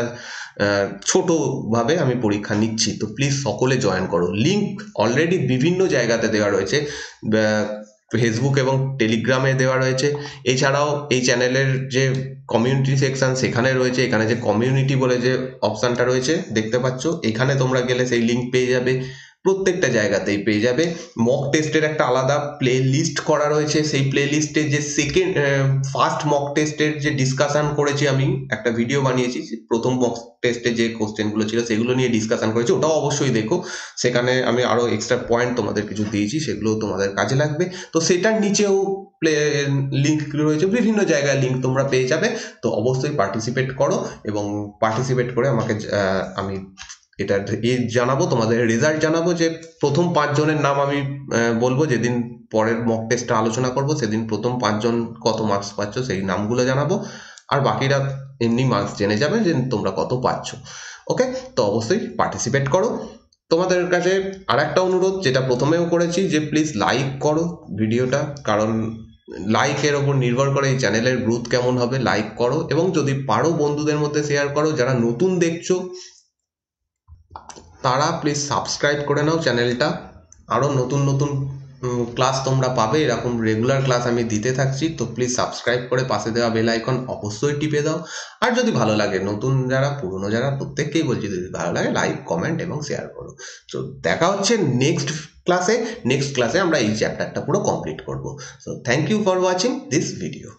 ছোটভাবে আমি পরীক্ষা নিচ্ছি। তো প্লিজ সকলে জয়েন করো। লিঙ্ক অলরেডি বিভিন্ন জায়গাতে দেওয়া রয়েছে, ফেসবুক এবং টেলিগ্রামে দেওয়া রয়েছে। এছাড়াও এই চ্যানেলের যে কমিউনিটি সেকশন সেখানে রয়েছে। এখানে যে কমিউনিটি বলে যে অপশানটা রয়েছে দেখতে পাচ্ছ, এখানে তোমরা গেলে সেই লিঙ্ক পেয়ে যাবে। প্রত্যেকটা জায়গাতেই পেয়ে যাবে। মক টেস্টের একটা আলাদা প্লে লিস্ট করা রয়েছে, সেই প্লে লিস্টে যে ফার্স্ট মক টেস্টের যে ডিসকাশন করেছি, আমি একটা ভিডিও বানিয়েছি প্রথম মক টেস্টে যে কোশ্চেনগুলো ছিল সেগুলো নিয়ে ডিসকাশন করেছি, ওটাও অবশ্যই দেখো। সেখানে আমি আরো এক্সট্রা পয়েন্ট তোমাদের কিছু দিয়েছি, সেগুলো তোমাদের কাজে লাগবে। তো সেটার নিচেও লিঙ্ক রয়েছে, বিভিন্ন জায়গায় লিঙ্ক তোমরা পেয়ে যাবে। তো অবশ্যই পার্টিসিপেট করো এবং পার্টিসিপেট করে আমাকে আমি এটা জানাবো, তোমাদের রেজাল্ট জানাবো, যে প্রথম 5 জনের নাম আমি বলবো যেদিন পরের মক টেস্টটা আলোচনা করব, সেদিন প্রথম 5 জন কত মার্কস পাচ্ছ সেই নামগুলো জানাবো, আর বাকিরা এমনি মার্কস জেনে যাবে যে তোমরা কত পাচ্ছ। ওকে, তো অবশ্যই পার্টিসিপেট করো। তোমাদের কাছে আর একটা অনুরোধ, যেটা প্রথমেও করেছি, যে প্লিজ লাইক করো ভিডিওটা, কারণ লাইকের ওপর নির্ভর করে এই চ্যানেলের গ্রোথ কেমন হবে। লাইক করো এবং যদি পারো বন্ধুদের মধ্যে শেয়ার করো। যারা নতুন দেখছো তারা প্লিজ সাবস্ক্রাইব করে নাও চ্যানেলটা। আরও নতুন নতুন ক্লাস তোমরা পাবে, এরকম রেগুলার ক্লাস আমি দিতে থাকছি। তো প্লিজ সাবস্ক্রাইব করে পাশে দেওয়া বেল আইকন অবশ্যই টিপে দাও। আর যদি ভালো লাগে, নতুন যারা পুরনো যারা প্রত্যেককেই বলছি, যদি ভালো লাগে লাইক কমেন্ট এবং শেয়ার করো। তো দেখা হচ্ছে নেক্সট ক্লাসে আমরা এই চ্যাপ্টারটা পুরো কমপ্লিট করবো। So thank you for watching this video.